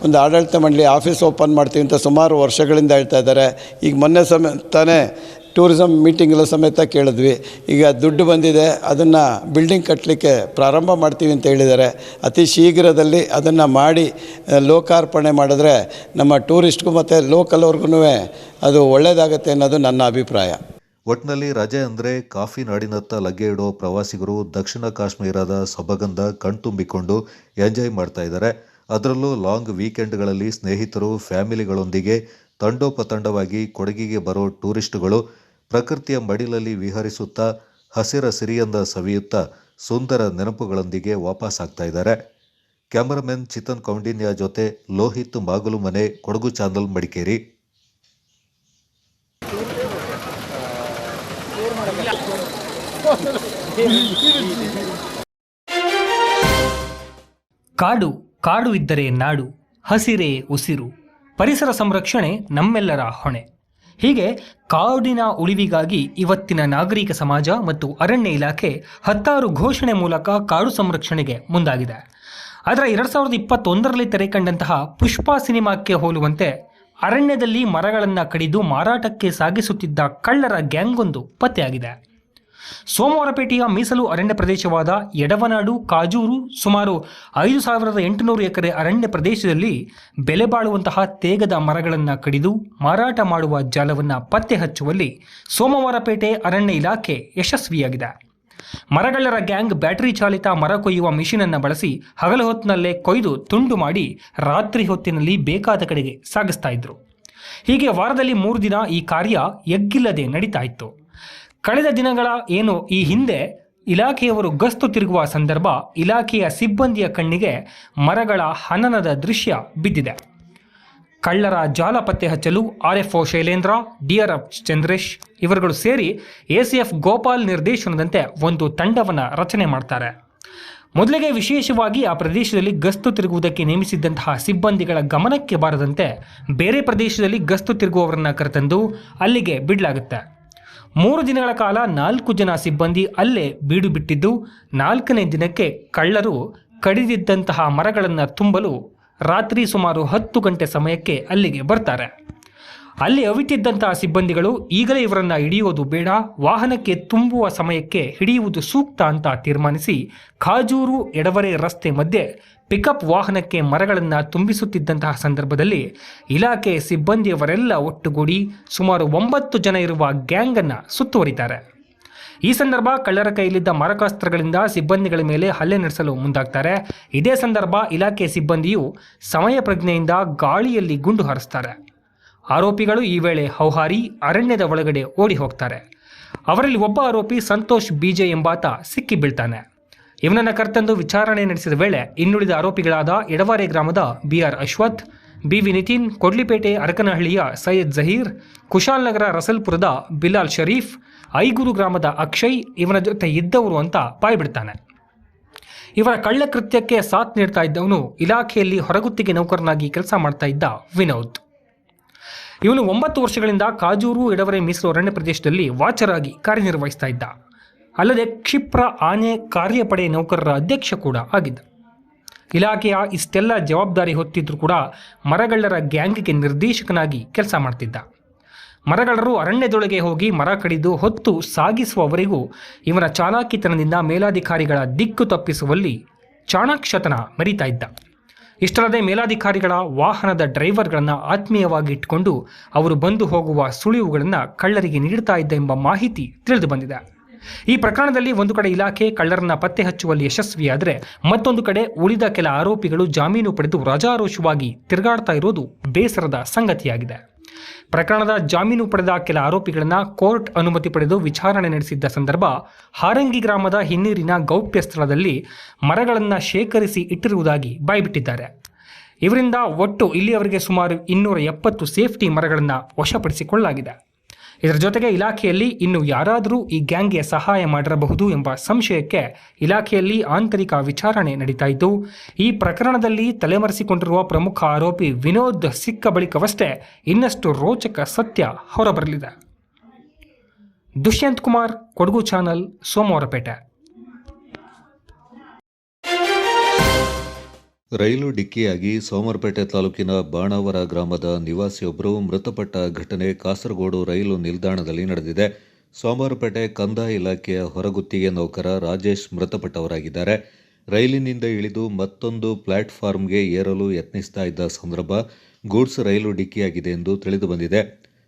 ಒಂದು ಆಡಳಿತ ಮಂಡಳಿ ಆಫೀಸ್ ಓಪನ್ ಮಾಡ್ತೀವಿ ಅಂತ ಸುಮಾರು ವರ್ಷಗಳಿಂದ ಹೇಳ್ತಾ ಇದ್ದಾರೆ. ಈಗ ಮೊನ್ನೆ ತಾನೇ ಟೂರಿಸಮ್ ಮೀಟಿಂಗೆಲ್ಲ ಸಮೇತ ಕೇಳಿದ್ವಿ. ಈಗ ದುಡ್ಡು ಬಂದಿದೆ, ಅದನ್ನು ಬಿಲ್ಡಿಂಗ್ ಕಟ್ಟಲಿಕ್ಕೆ ಪ್ರಾರಂಭ ಮಾಡ್ತೀವಿ ಅಂತ ಹೇಳಿದ್ದಾರೆ. ಅತಿ ಶೀಘ್ರದಲ್ಲಿ ಅದನ್ನು ಮಾಡಿ ಲೋಕಾರ್ಪಣೆ ಮಾಡಿದ್ರೆ ನಮ್ಮ ಟೂರಿಸ್ಟ್ಗೂ ಮತ್ತು ಲೋಕಲ್ ಅವ್ರಿಗೂ ಅದು ಒಳ್ಳೆಯದಾಗತ್ತೆ ಅನ್ನೋದು ನನ್ನ ಅಭಿಪ್ರಾಯ. ಒಟ್ಟಿನಲ್ಲಿ ರಜೆ ಅಂದರೆ ಕಾಫಿ ನಾಡಿನತ್ತ ಲಗ್ಗೆ ಇಡೋ ಪ್ರವಾಸಿಗರು ದಕ್ಷಿಣ ಕಾಶ್ಮೀರದ ಸೊಬಗಂದ ಕಣ್ತುಂಬಿಕೊಂಡು ಎಂಜಾಯ್ ಮಾಡ್ತಾ ಇದ್ದಾರೆ. ಅದರಲ್ಲೂ ಲಾಂಗ್ ವೀಕೆಂಡ್ಗಳಲ್ಲಿ ಸ್ನೇಹಿತರು, ಫ್ಯಾಮಿಲಿಗಳೊಂದಿಗೆ ತಂಡೋಪತಂಡವಾಗಿ ಕೊಡಗಿಗೆ ಬರೋ ಟೂರಿಸ್ಟುಗಳು ಪ್ರಕೃತಿಯ ಮಡಿಲಲ್ಲಿ ವಿಹರಿಸುತ್ತಾ ಹಸಿರ ಸಿರಿಯಂದ ಸವಿಯುತ್ತಾ ಸುಂದರ ನೆನಪುಗಳೊಂದಿಗೆ ವಾಪಸ್ಸಾಗ್ತಾ ಇದ್ದಾರೆ. ಕ್ಯಾಮರಾಮನ್ ಚಿತನ್ ಕೌಂಡಿನ್ಯ ಜೊತೆ ಲೋಹಿತ್ ಮಾಗುಲುಮನೆ, ಕೊಡಗು ಚಾನಲ್, ಮಡಿಕೇರಿ. ಕಾಡು ಕಾಡು ಇದ್ದರೆ ನಾಡು, ಹಸಿರೇ ಉಸಿರು, ಪರಿಸರ ಸಂರಕ್ಷಣೆ ನಮ್ಮೆಲ್ಲರ ಹೊಣೆ. ಹೀಗೆ ಕಾಡಿನ ಉಳಿವಿಗಾಗಿ ಇವತ್ತಿನ ನಾಗರಿಕ ಸಮಾಜ ಮತ್ತು ಅರಣ್ಯ ಇಲಾಖೆ 10 ಘೋಷಣೆ ಮೂಲಕ ಕಾಡು ಸಂರಕ್ಷಣೆಗೆ ಮುಂದಾಗಿದೆ. ಆದರೆ 2021ರಲ್ಲಿ ತೆರೆ ಕಂಡಂತಹ ಪುಷ್ಪ ಸಿನಿಮಾಕ್ಕೆ ಹೋಲುವಂತೆ ಅರಣ್ಯದಲ್ಲಿ ಮರಗಳನ್ನು ಕಡಿದು ಮಾರಾಟಕ್ಕೆ ಸಾಗಿಸುತ್ತಿದ್ದ ಕಳ್ಳರ ಗ್ಯಾಂಗೊಂದು ಪತ್ತೆಯಾಗಿದೆ. ಸೋಮವಾರಪೇಟೆಯ ಮೀಸಲು ಅರಣ್ಯ ಪ್ರದೇಶವಾದ ಎಡವನಾಡು ಕಾಜೂರು ಸುಮಾರು 5800 ಎಕರೆ ಅರಣ್ಯ ಪ್ರದೇಶದಲ್ಲಿ ಬೆಲೆ ಬಾಳುವಂತಹ ತೇಗದ ಮರಗಳನ್ನು ಕಡಿದು ಮಾರಾಟ ಮಾಡುವ ಜಾಲವನ್ನು ಪತ್ತೆ ಹಚ್ಚುವಲ್ಲಿ ಸೋಮವಾರಪೇಟೆ ಅರಣ್ಯ ಇಲಾಖೆ ಯಶಸ್ವಿಯಾಗಿದೆ. ಮರಗಳ್ಳರ ಗ್ಯಾಂಗ್ ಬ್ಯಾಟರಿ ಚಾಲಿತ ಮರ ಕೊಯ್ಯುವ ಮಿಷಿನನ್ನು ಬಳಸಿ ಹಗಲು ಹೊತ್ತಿನಲ್ಲೇ ಕೊಯ್ದು ತುಂಡು ಮಾಡಿ ರಾತ್ರಿ ಹೊತ್ತಿನಲ್ಲಿ ಬೇಕಾದ ಕಡೆಗೆ ಸಾಗಿಸ್ತಾ ಇದ್ರು. ಹೀಗೆ ವಾರದಲ್ಲಿ 3 ದಿನ ಈ ಕಾರ್ಯ ಎಗ್ಗಿಲ್ಲದೆ ನಡೀತಾ ಇತ್ತು. ಕಳೆದ ದಿನಗಳ ಏನು ಈ ಹಿಂದೆ ಇಲಾಖೆಯವರು ಗಸ್ತು ತಿರುಗುವ ಸಂದರ್ಭ ಇಲಾಖೆಯ ಸಿಬ್ಬಂದಿಯ ಕಣ್ಣಿಗೆ ಮರಗಳ ಹನನದ ದೃಶ್ಯ ಬಿದ್ದಿದೆ. ಕಳ್ಳರ ಜಾಲ ಪತ್ತೆ ಹಚ್ಚಲು RFO ಶೈಲೇಂದ್ರ, DRF ಚಂದ್ರೇಶ್ ಇವರುಗಳು ಸೇರಿ ACF ಗೋಪಾಲ್ ನಿರ್ದೇಶನದಂತೆ ಒಂದು ತಂಡವನ್ನು ರಚನೆ ಮಾಡ್ತಾರೆ. ಮೊದಲಿಗೆ ವಿಶೇಷವಾಗಿ ಆ ಪ್ರದೇಶದಲ್ಲಿ ಗಸ್ತು ತಿರುಗುವುದಕ್ಕೆ ನೇಮಿಸಿದ್ದಂತಹ ಸಿಬ್ಬಂದಿಗಳ ಗಮನಕ್ಕೆ ಬಾರದಂತೆ ಬೇರೆ ಪ್ರದೇಶದಲ್ಲಿ ಗಸ್ತು ತಿರುಗುವವರನ್ನ ಕರೆತಂದು ಅಲ್ಲಿಗೆ ಬಿಡಲಾಗುತ್ತೆ. 3 ದಿನಗಳ ಕಾಲ 4 ಜನ ಸಿಬ್ಬಂದಿ ಅಲ್ಲೇ ಬೀಡು ಬಿಟ್ಟಿದ್ದು, 4ನೇ ದಿನಕ್ಕೆ ಕಳ್ಳರು ಕಡಿದಿದ್ದಂತಹ ಮರಗಳನ್ನು ತುಂಬಲು ರಾತ್ರಿ ಸುಮಾರು 10 ಗಂಟೆ ಸಮಯಕ್ಕೆ ಅಲ್ಲಿಗೆ ಬರ್ತಾರೆ. ಅಲ್ಲಿ ಅವಿತಿದ್ದಂತಹ ಸಿಬ್ಬಂದಿಗಳು ಈಗಲೇ ಇವರನ್ನು ಹಿಡಿಯೋದು ಬೇಡ, ವಾಹನಕ್ಕೆ ತುಂಬುವ ಸಮಯಕ್ಕೆ ಹಿಡಿಯುವುದು ಸೂಕ್ತ ಅಂತ ತೀರ್ಮಾನಿಸಿ ಕಾಜೂರು ಎಡವರೆ ರಸ್ತೆ ಮಧ್ಯೆ ಪಿಕಪ್ ವಾಹನಕ್ಕೆ ಮರಗಳನ್ನು ತುಂಬಿಸುತ್ತಿದ್ದಂತಹ ಸಂದರ್ಭದಲ್ಲಿ ಇಲಾಖೆ ಸಿಬ್ಬಂದಿಯವರೆಲ್ಲ ಒಟ್ಟುಗೂಡಿ ಸುಮಾರು 9 ಜನ ಇರುವ ಗ್ಯಾಂಗನ್ನು ಸುತ್ತುವರಿತಾರೆ. ಈ ಸಂದರ್ಭ ಕಳ್ಳರ ಕೈಯಲ್ಲಿದ್ದ ಮಾರಕಾಸ್ತ್ರಗಳಿಂದ ಸಿಬ್ಬಂದಿಗಳ ಮೇಲೆ ಹಲ್ಲೆ ನಡೆಸಲು ಮುಂದಾಗ್ತಾರೆ. ಇದೇ ಸಂದರ್ಭ ಇಲಾಖೆ ಸಿಬ್ಬಂದಿಯು ಸಮಯ ಪ್ರಜ್ಞೆಯಿಂದ ಗಾಳಿಯಲ್ಲಿ ಗುಂಡು ಹಾರಿಸ್ತಾರೆ. ಆರೋಪಿಗಳು ಈ ವೇಳೆ ಹೌಹಾರಿ ಅರಣ್ಯದ ಒಳಗಡೆ ಓಡಿ ಹೋಗ್ತಾರೆ. ಅವರಲ್ಲಿ ಒಬ್ಬ ಆರೋಪಿ ಸಂತೋಷ್ BJ ಎಂಬಾತ ಸಿಕ್ಕಿ ಬೀಳ್ತಾನೆ. ಇವನನ್ನು ಕರೆತಂದು ವಿಚಾರಣೆ ನಡೆಸಿದ ವೇಳೆ ಇನ್ನುಳಿದ ಆರೋಪಿಗಳಾದ ಎಡವಾರೆ ಗ್ರಾಮದ BR ಅಶ್ವಥ್, BV ನಿತಿನ್, ಕೊಡ್ಲಿಪೇಟೆ ಅರಕನಹಳ್ಳಿಯ ಸೈಯದ್ ಜಹೀರ್, ಕುಶಾಲನಗರ ರಸಲ್ಪುರದ ಬಿಲಾಲ್ ಶರೀಫ್, ಐಗೂರು ಗ್ರಾಮದ ಅಕ್ಷಯ್ ಇವನ ಜೊತೆ ಇದ್ದವರು ಅಂತ ಬಾಯ್ಬಿಡ್ತಾನೆ. ಇವರ ಕಳ್ಳ ಕೃತ್ಯಕ್ಕೆ ಸಾಥ್ ನೀಡ್ತಾ ಇದ್ದವನು ಇಲಾಖೆಯಲ್ಲಿ ಹೊರಗುತ್ತಿಗೆ ನೌಕರನಾಗಿ ಕೆಲಸ ಮಾಡ್ತಾ ಇದ್ದ ವಿನೋದ್. ಇವನು 9 ವರ್ಷಗಳಿಂದ ಕಾಜೂರು ಎಡವರೆ ಮೀಸಲು ಅರಣ್ಯ ಪ್ರದೇಶದಲ್ಲಿ ವಾಚರ್ ಆಗಿ ಕಾರ್ಯನಿರ್ವಹಿಸ್ತಾ ಇದ್ದ. ಅಲ್ಲದೆ ಕ್ಷಿಪ್ರ ಆನೆ ಕಾರ್ಯಪಡೆ ನೌಕರರ ಅಧ್ಯಕ್ಷ ಕೂಡ ಆಗಿದ್ದ. ಇಲಾಖೆಯ ಇಷ್ಟೆಲ್ಲ ಜವಾಬ್ದಾರಿ ಹೊತ್ತಿದ್ರೂ ಕೂಡ ಮರಗಳ್ಳರ ಗ್ಯಾಂಗ್ಗೆ ನಿರ್ದೇಶಕನಾಗಿ ಕೆಲಸ ಮಾಡ್ತಿದ್ದ. ಮರಗಳ್ಳರು ಅರಣ್ಯದೊಳಗೆ ಹೋಗಿ ಮರ ಕಡಿದು ಹೊತ್ತು ಸಾಗಿಸುವವರೆಗೂ ಇವನ ಚಾಲಾಕಿತನದಿಂದ ಮೇಲಾಧಿಕಾರಿಗಳ ದಿಕ್ಕು ತಪ್ಪಿಸುವಲ್ಲಿ ಚಾಣಾಕ್ಷತನ ಮೆರೀತಾ ಇದ್ದ. ಇಷ್ಟಲ್ಲದೆ ಮೇಲಾಧಿಕಾರಿಗಳ ವಾಹನದ ಡ್ರೈವರ್ಗಳನ್ನು ಆತ್ಮೀಯವಾಗಿ ಇಟ್ಟುಕೊಂಡು ಅವರು ಬಂದು ಹೋಗುವ ಸುಳಿವುಗಳನ್ನು ಕಳ್ಳರಿಗೆ ನೀಡ್ತಾ ಇದ್ದ ಎಂಬ ಮಾಹಿತಿ ತಿಳಿದು ಬಂದಿದೆ. ಈ ಪ್ರಕರಣದಲ್ಲಿ ಒಂದು ಕಡೆ ಇಲಾಖೆ ಕಳ್ಳರನ್ನ ಪತ್ತೆ ಹಚ್ಚುವಲ್ಲಿ ಯಶಸ್ವಿಯಾದರೆ ಮತ್ತೊಂದು ಕಡೆ ಉಳಿದ ಕೆಲ ಆರೋಪಿಗಳು ಜಾಮೀನು ಪಡೆದು ರಾಜಾರೋಷವಾಗಿ ತಿರುಗಾಡ್ತಾ ಇರೋದು ಬೇಸರದ ಸಂಗತಿಯಾಗಿದೆ. ಪ್ರಕರಣದ ಜಾಮೀನು ಪಡೆದ ಕೆಲ ಆರೋಪಿಗಳನ್ನು ಕೋರ್ಟ್ ಅನುಮತಿ ಪಡೆದು ವಿಚಾರಣೆ ನಡೆಸಿದ್ದ ಸಂದರ್ಭ ಹಾರಂಗಿ ಗ್ರಾಮದ ಹಿನ್ನೀರಿನ ಗೌಪ್ಯ ಸ್ಥಳದಲ್ಲಿ ಮರಗಳನ್ನು ಶೇಖರಿಸಿ ಇಟ್ಟಿರುವುದಾಗಿ ಬಾಯ್ಬಿಟ್ಟಿದ್ದಾರೆ. ಇವರಿಂದ ಒಟ್ಟು ಇಲ್ಲಿಯವರೆಗೆ ಸುಮಾರು 270 ಸೇಫ್ಟಿ ಮರಗಳನ್ನು ವಶಪಡಿಸಿಕೊಳ್ಳಲಾಗಿದೆ. ಇದರ ಜೊತೆಗೆ ಇಲಾಖೆಯಲ್ಲಿ ಇನ್ನು ಯಾರಾದರೂ ಈ ಗ್ಯಾಂಗ್ಗೆ ಸಹಾಯ ಮಾಡಿರಬಹುದು ಎಂಬ ಸಂಶಯಕ್ಕೆ ಇಲಾಖೆಯಲ್ಲಿ ಆಂತರಿಕ ವಿಚಾರಣೆ ನಡೀತಾ ಇದ್ದು, ಈ ಪ್ರಕರಣದಲ್ಲಿ ತಲೆಮರೆಸಿಕೊಂಡಿರುವ ಪ್ರಮುಖ ಆರೋಪಿ ವಿನೋದ್ ಸಿಕ್ಕ ಬಳಿಕವಷ್ಟೇ ಇನ್ನಷ್ಟು ರೋಚಕ ಸತ್ಯ ಹೊರಬರಲಿದೆ. ದುಷ್ಯಂತ್ ಕುಮಾರ್, ಕೊಡಗು ಚಾನಲ್, ಸೋಮವಾರಪೇಟೆ. ರೈಲು ಡಿಕ್ಕಿಯಾಗಿ ಸೋಮವಾರಪೇಟೆ ತಾಲೂಕಿನ ಬಾಣಾವರ ಗ್ರಾಮದ ನಿವಾಸಿಯೊಬ್ಬರು ಮೃತಪಟ್ಟ ಘಟನೆ ಕಾಸರಗೋಡು ರೈಲು ನಿಲ್ದಾಣದಲ್ಲಿ ನಡೆದಿದೆ. ಸೋಮವಾರಪೇಟೆ ಕಂದಾಯ ಇಲಾಖೆಯ ಹೊರಗುತ್ತಿಗೆ ನೌಕರ ರಾಜೇಶ್ ಮೃತಪಟ್ಟವರಾಗಿದ್ದಾರೆ. ರೈಲಿನಿಂದ ಇಳಿದು ಮತ್ತೊಂದು ಪ್ಲಾಟ್ಫಾರ್ಮ್ಗೆ ಏರಲು ಯತ್ನಿಸ್ತಾ ಇದ್ದ ಸಂದರ್ಭ ಗೂಡ್ಸ್ ರೈಲು ಡಿಕ್ಕಿಯಾಗಿದೆ ಎಂದು ತಿಳಿದುಬಂದಿದೆ.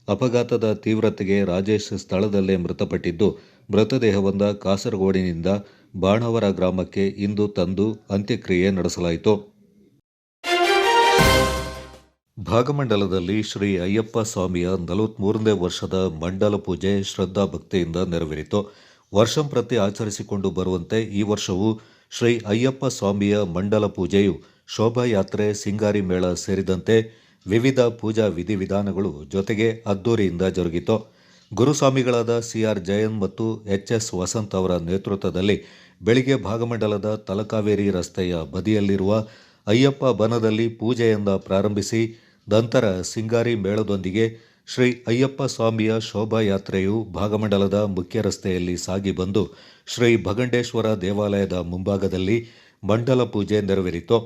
ಅಪಘಾತದ ತೀವ್ರತೆಗೆ ರಾಜೇಶ್ ಸ್ಥಳದಲ್ಲೇ ಮೃತಪಟ್ಟಿದ್ದು, ಮೃತದೇಹವನ್ನು ಕಾಸರಗೋಡಿನಿಂದ ಬಾಣಾವರ ಗ್ರಾಮಕ್ಕೆ ಇಂದು ತಂದು ಅಂತ್ಯಕ್ರಿಯೆ ನಡೆಸಲಾಯಿತು. ಭಾಗಮಂಡಲದಲ್ಲಿ ಶ್ರೀ ಅಯ್ಯಪ್ಪ ಸ್ವಾಮಿಯ 43ನೇ ವರ್ಷದ ಮಂಡಲ ಪೂಜೆ ಶ್ರದ್ಧಾ ಭಕ್ತಿಯಿಂದ ನೆರವೇರಿತು. ವರ್ಷಂಪ್ರತಿ ಆಚರಿಸಿಕೊಂಡು ಬರುವಂತೆ ಈ ವರ್ಷವೂ ಶ್ರೀ ಅಯ್ಯಪ್ಪ ಸ್ವಾಮಿಯ ಮಂಡಲ ಪೂಜೆಯು ಶೋಭಾಯಾತ್ರೆ, ಸಿಂಗಾರಿ ಮೇಳ ಸೇರಿದಂತೆ ವಿವಿಧ ಪೂಜಾ ವಿಧಿವಿಧಾನಗಳು ಜೊತೆಗೆ ಅದ್ದೂರಿಯಿಂದ ಜರುಗಿತು. ಗುರುಸ್ವಾಮಿಗಳಾದ CR ಜಯನ್ ಮತ್ತು HS ವಸಂತ್ ಅವರ ನೇತೃತ್ವದಲ್ಲಿ ಬೆಳಿಗ್ಗೆ ಭಾಗಮಂಡಲದ ತಲಕಾವೇರಿ ರಸ್ತೆಯ ಬದಿಯಲ್ಲಿರುವ ಅಯ್ಯಪ್ಪ ಬನದಲ್ಲಿ ಪೂಜೆಯಿಂದ ಪ್ರಾರಂಭಿಸಿ ನಂತರ ಸಿಂಗಾರಿ ಮೇಳದೊಂದಿಗೆ ಶ್ರೀ ಅಯ್ಯಪ್ಪ ಸ್ವಾಮಿಯ ಶೋಭಾಯಾತ್ರೆಯು ಭಾಗಮಂಡಲದ ಮುಖ್ಯ ರಸ್ತೆಯಲ್ಲಿ ಸಾಗಿ ಬಂದು ಶ್ರೀ ಭಗಂಡೇಶ್ವರ ದೇವಾಲಯದ ಮುಂಭಾಗದಲ್ಲಿ ಮಂಡಲ ಪೂಜೆ ನೆರವೇರಿತು.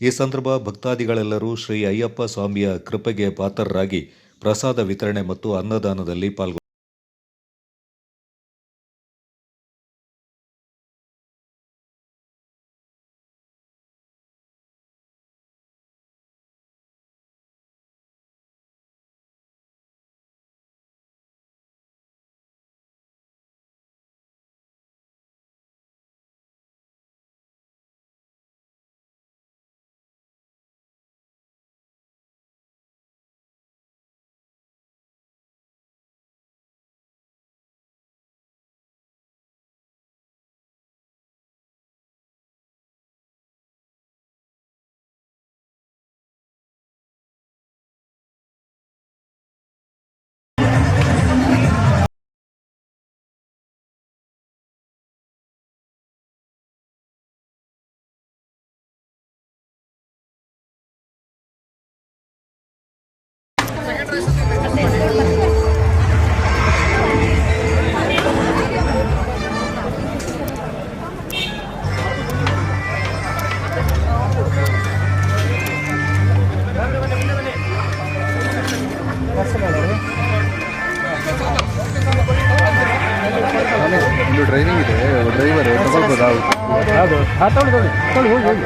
ಈ ಸಂದರ್ಭ ಭಕ್ತಾದಿಗಳೆಲ್ಲರೂ ಶ್ರೀ ಅಯ್ಯಪ್ಪ ಸ್ವಾಮಿಯ ಕೃಪೆಗೆ ಪಾತ್ರರಾಗಿ ಪ್ರಸಾದ ವಿತರಣೆ ಮತ್ತು ಅನ್ನದಾನದಲ್ಲಿ ಪಾಲ್ಗೊಂಡರು. ಡ್ರೈವಿಂಗ್ ಇದೆ, ಡ್ರೈವರ್ ತಗೊಳ್ಬೋದಾ? ಅದು ತೊಳಿ ಹೋಗಿ ಹೋಗಿ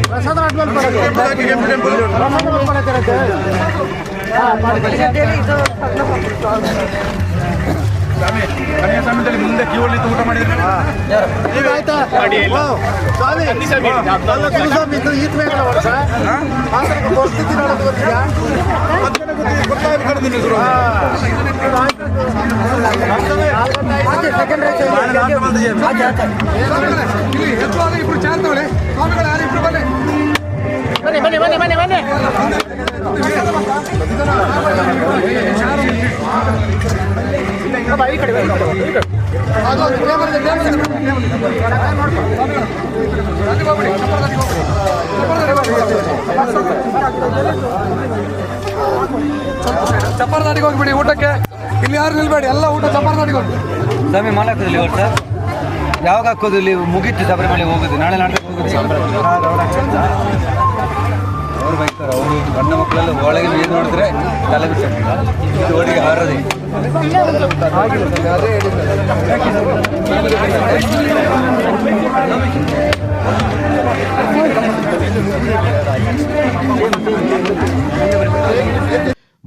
ಪ್ರಸಾದ ಸಮಯದಲ್ಲಿ ಮುಂದೆ ಕ್ಯೂ ಅಲ್ಲಿ ಊಟ ಮಾಡಿದ್ರೆ ಚಪ್ಪರದಾಡಿಗೆ ಹೋಗ್ಬಿಡಿ ಊಟಕ್ಕೆ. ಇಲ್ಲಿ ಯಾರು ನಿಲ್ಬೇಡಿ, ಎಲ್ಲ ಊಟ ಚಪ್ಪರದಾಡಿಗೆ ಹೋಗಿ. ಸ್ವಾಮಿ ಮಾಲೆ ಹಾಕೋದಿಲ್ಲ ಇವತ್ತು ಯಾವಾಗ ಹಾಕೋದು? ಇಲ್ಲಿ ಮುಗೀತು ಶಬರಿಮಲೆ ಹೋಗೋದು, ನಾಳೆ ನಾಟಕ ಹೋಗೋದು. ಅವ್ರು ಬೈತಾರೆ, ಅವರು ಗಂಡ ಮಕ್ಕಳೆಲ್ಲ ಒಳಗೆ ನೀರು ನೋಡಿದ್ರೆ ತಲೆ ಬಿಟ್ಟು ಒಳಗೆ ಹಾರದೆ.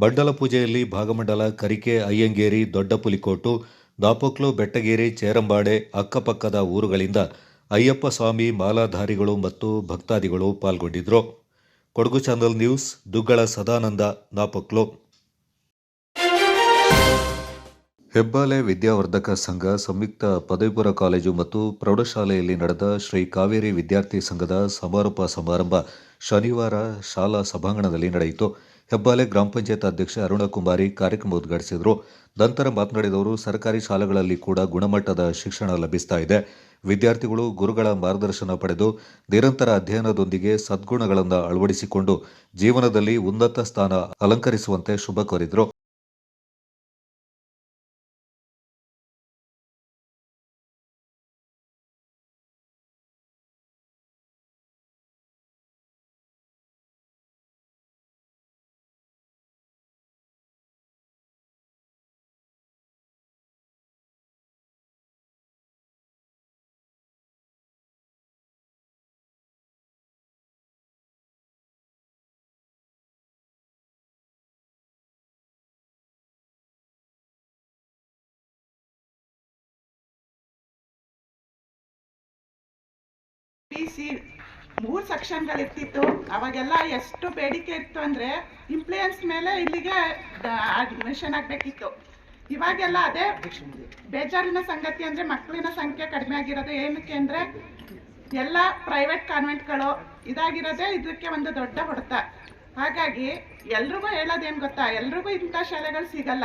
ಬಂಡಲ ಪೂಜೆಯಲ್ಲಿ ಭಾಗಮಂಡಲ, ಕರಿಕೆ, ಅಯ್ಯಂಗೇರಿ, ದೊಡ್ಡ ಪುಲಿಕೋಟು, ದಾಪೋಕ್ಲು, ಬೆಟ್ಟಗೇರಿ, ಚೇರಂಬಾಡೆ, ಅಕ್ಕಪಕ್ಕದ ಊರುಗಳಿಂದ ಅಯ್ಯಪ್ಪ ಸ್ವಾಮಿ ಮಾಲಾಧಾರಿಗಳು ಮತ್ತು ಭಕ್ತಾದಿಗಳು ಪಾಲ್ಗೊಂಡಿದ್ದರು. Kodagu channel news, Duggala Sadananda, Dapoklu. ಹೆಬ್ಬಾಲೆ ವಿದ್ಯಾವರ್ಧಕ ಸಂಘ ಸಂಯುಕ್ತ ಪದವಿಪೂರ್ವ ಕಾಲೇಜು ಮತ್ತು ಪ್ರೌಢಶಾಲೆಯಲ್ಲಿ ನಡೆದ ಶ್ರೀ ಕಾವೇರಿ ವಿದ್ಯಾರ್ಥಿ ಸಂಘದ ಸಮಾರೋಪ ಸಮಾರಂಭ ಶನಿವಾರ ಶಾಲಾ ಸಭಾಂಗಣದಲ್ಲಿ ನಡೆಯಿತು. ಹೆಬ್ಬಾಲೆ ಗ್ರಾಮ ಪಂಚಾಯತ್ ಅಧ್ಯಕ್ಷ ಅರುಣಕುಮಾರಿ ಕಾರ್ಯಕ್ರಮ ಉದ್ಘಾಟಿಸಿದರು. ನಂತರ ಮಾತನಾಡಿದವರು, ಸರ್ಕಾರಿ ಶಾಲೆಗಳಲ್ಲಿ ಕೂಡ ಗುಣಮಟ್ಟದ ಶಿಕ್ಷಣ ಲಭಿಸ್ತಾ ಇದೆ. ವಿದ್ಯಾರ್ಥಿಗಳು ಗುರುಗಳ ಮಾರ್ಗದರ್ಶನ ಪಡೆದು ನಿರಂತರ ಅಧ್ಯಯನದೊಂದಿಗೆ ಸದ್ಗುಣಗಳನ್ನು ಅಳವಡಿಸಿಕೊಂಡು ಜೀವನದಲ್ಲಿ ಉನ್ನತ ಸ್ಥಾನ ಅಲಂಕರಿಸುವಂತೆ ಶುಭ ಕೋರಿದರು. PC 3 ಸೆಕ್ಷನ್ಗಳಿರ್ತಿತ್ತು. ಅವಾಗೆಲ್ಲ ಎಷ್ಟು ಬೇಡಿಕೆ ಇತ್ತು ಅಂದರೆ ಇಂಪ್ಲೂಯೆನ್ಸ್ ಮೇಲೆ ಇಲ್ಲಿಗೆ ಅಡ್ಮಿಷನ್ ಆಗಬೇಕಿತ್ತು. ಇವಾಗೆಲ್ಲ ಅದೇ ಬೇಜಾರಿನ ಸಂಗತಿ ಅಂದರೆ ಮಕ್ಕಳಿನ ಸಂಖ್ಯೆ ಕಡಿಮೆ ಆಗಿರೋದು. ಏನಕ್ಕೆ ಅಂದರೆ ಎಲ್ಲ ಪ್ರೈವೇಟ್ ಕಾನ್ವೆಂಟ್ಗಳು ಇದಾಗಿರೋದೇ ಇದಕ್ಕೆ ಒಂದು ದೊಡ್ಡ ಹೊಡೆತ. ಹಾಗಾಗಿ ಎಲ್ರಿಗೂ ಹೇಳೋದೇನು ಗೊತ್ತಾ, ಎಲ್ರಿಗೂ ಇಂಥ ಶಾಲೆಗಳು ಸಿಗಲ್ಲ.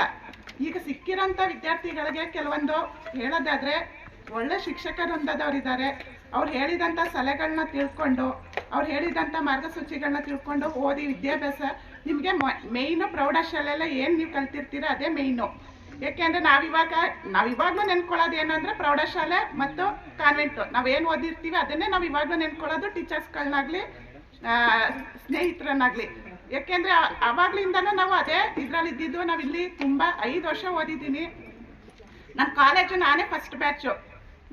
ಈಗ ಸಿಕ್ಕಿರೋಂಥ ವಿದ್ಯಾರ್ಥಿಗಳಿಗೆ ಕೆಲವೊಂದು ಹೇಳೋದಾದರೆ ಒಳ್ಳೆ ಶಿಕ್ಷಕರೊಂದದವರಿದ್ದಾರೆ. ಅವ್ರು ಹೇಳಿದಂಥ ಸಲಹೆಗಳನ್ನ ತಿಳ್ಕೊಂಡು, ಅವ್ರು ಹೇಳಿದಂಥ ಮಾರ್ಗಸೂಚಿಗಳನ್ನ ತಿಳ್ಕೊಂಡು ಓದಿ ವಿದ್ಯಾಭ್ಯಾಸ ನಿಮಗೆ ಮೇಯ್ನು ಪ್ರೌಢಶಾಲೆಯಲ್ಲೇ ಏನು ನೀವು ಕಲ್ತಿರ್ತೀರ ಅದೇ ಮೇಯ್ನು. ಏಕೆಂದರೆ ನಾವಿವಾಗಲೂ ನೆನ್ಕೊಳ್ಳೋದು ಏನು ಅಂದರೆ ಪ್ರೌಢಶಾಲೆ ಮತ್ತು ಕಾನ್ವೆಂಟು ನಾವೇನು ಓದಿರ್ತೀವಿ ಅದನ್ನೇ ನಾವು ಇವಾಗಲೂ ನೆನ್ಕೊಳ್ಳೋದು, ಟೀಚರ್ಸ್ಗಳನ್ನಾಗಲಿ ಸ್ನೇಹಿತರನ್ನಾಗಲಿ. ಏಕೆಂದರೆ ಆವಾಗಲಿಂದನೂ ನಾವು ಅದೇ ಇದರಲ್ಲಿ ಇದ್ದಿದ್ದು. ನಾವಿಲ್ಲಿ ತುಂಬ 5 ವರ್ಷ ಓದಿದ್ದೀನಿ. ನನ್ನ ಕಾಲೇಜು ನಾನೇ ಫಸ್ಟ್ ಬ್ಯಾಚು.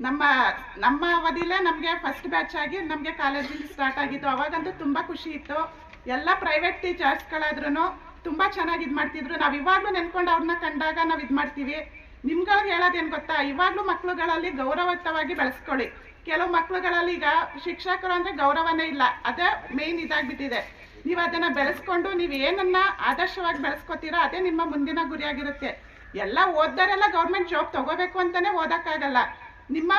ನಮ್ಮ ಅವಧಿಲೇ ನಮಗೆ ಫಸ್ಟ್ ಬ್ಯಾಚ್ ಆಗಿ ನಮಗೆ ಕಾಲೇಜಲ್ಲಿ ಸ್ಟಾರ್ಟ್ ಆಗಿತ್ತು. ಅವಾಗಂತೂ ತುಂಬ ಖುಷಿ ಇತ್ತು. ಎಲ್ಲ ಪ್ರೈವೇಟ್ ಟೀಚರ್ಸ್ಗಳಾದ್ರೂ ತುಂಬ ಚೆನ್ನಾಗಿ ಇದು ಮಾಡ್ತಿದ್ರು. ನಾವು ಇವಾಗಲೂ ನೆನ್ಕೊಂಡು ಅವ್ರನ್ನ ಕಂಡಾಗ ನಾವು ಇದು ಮಾಡ್ತೀವಿ. ನಿಮ್ಗಳಿಗೆ ಹೇಳೋದೇನು ಗೊತ್ತಾ, ಇವಾಗಲೂ ಮಕ್ಕಳುಗಳಲ್ಲಿ ಗೌರವಯುತವಾಗಿ ಬೆಳೆಸ್ಕೊಳ್ಳಿ. ಕೆಲವು ಮಕ್ಕಳುಗಳಲ್ಲಿ ಈಗ ಶಿಕ್ಷಕರು ಅಂದರೆ ಗೌರವನೇ ಇಲ್ಲ, ಅದೇ ಮೇಯ್ನ್ ಇದಾಗ್ಬಿಟ್ಟಿದೆ. ನೀವು ಅದನ್ನು ಬೆಳೆಸ್ಕೊಂಡು ನೀವು ಏನನ್ನ ಆದರ್ಶವಾಗಿ ಬೆಳೆಸ್ಕೊತೀರೋ ಅದೇ ನಿಮ್ಮ ಮುಂದಿನ ಗುರಿಯಾಗಿರುತ್ತೆ. ಎಲ್ಲ ಓದ್ದರೆಲ್ಲ ಗೌರ್ಮೆಂಟ್ ಜಾಬ್ ತಗೋಬೇಕು ಅಂತಲೇ ಓದೋಕ್ಕಾಗಲ್ಲ. ನಿಮ್ಮ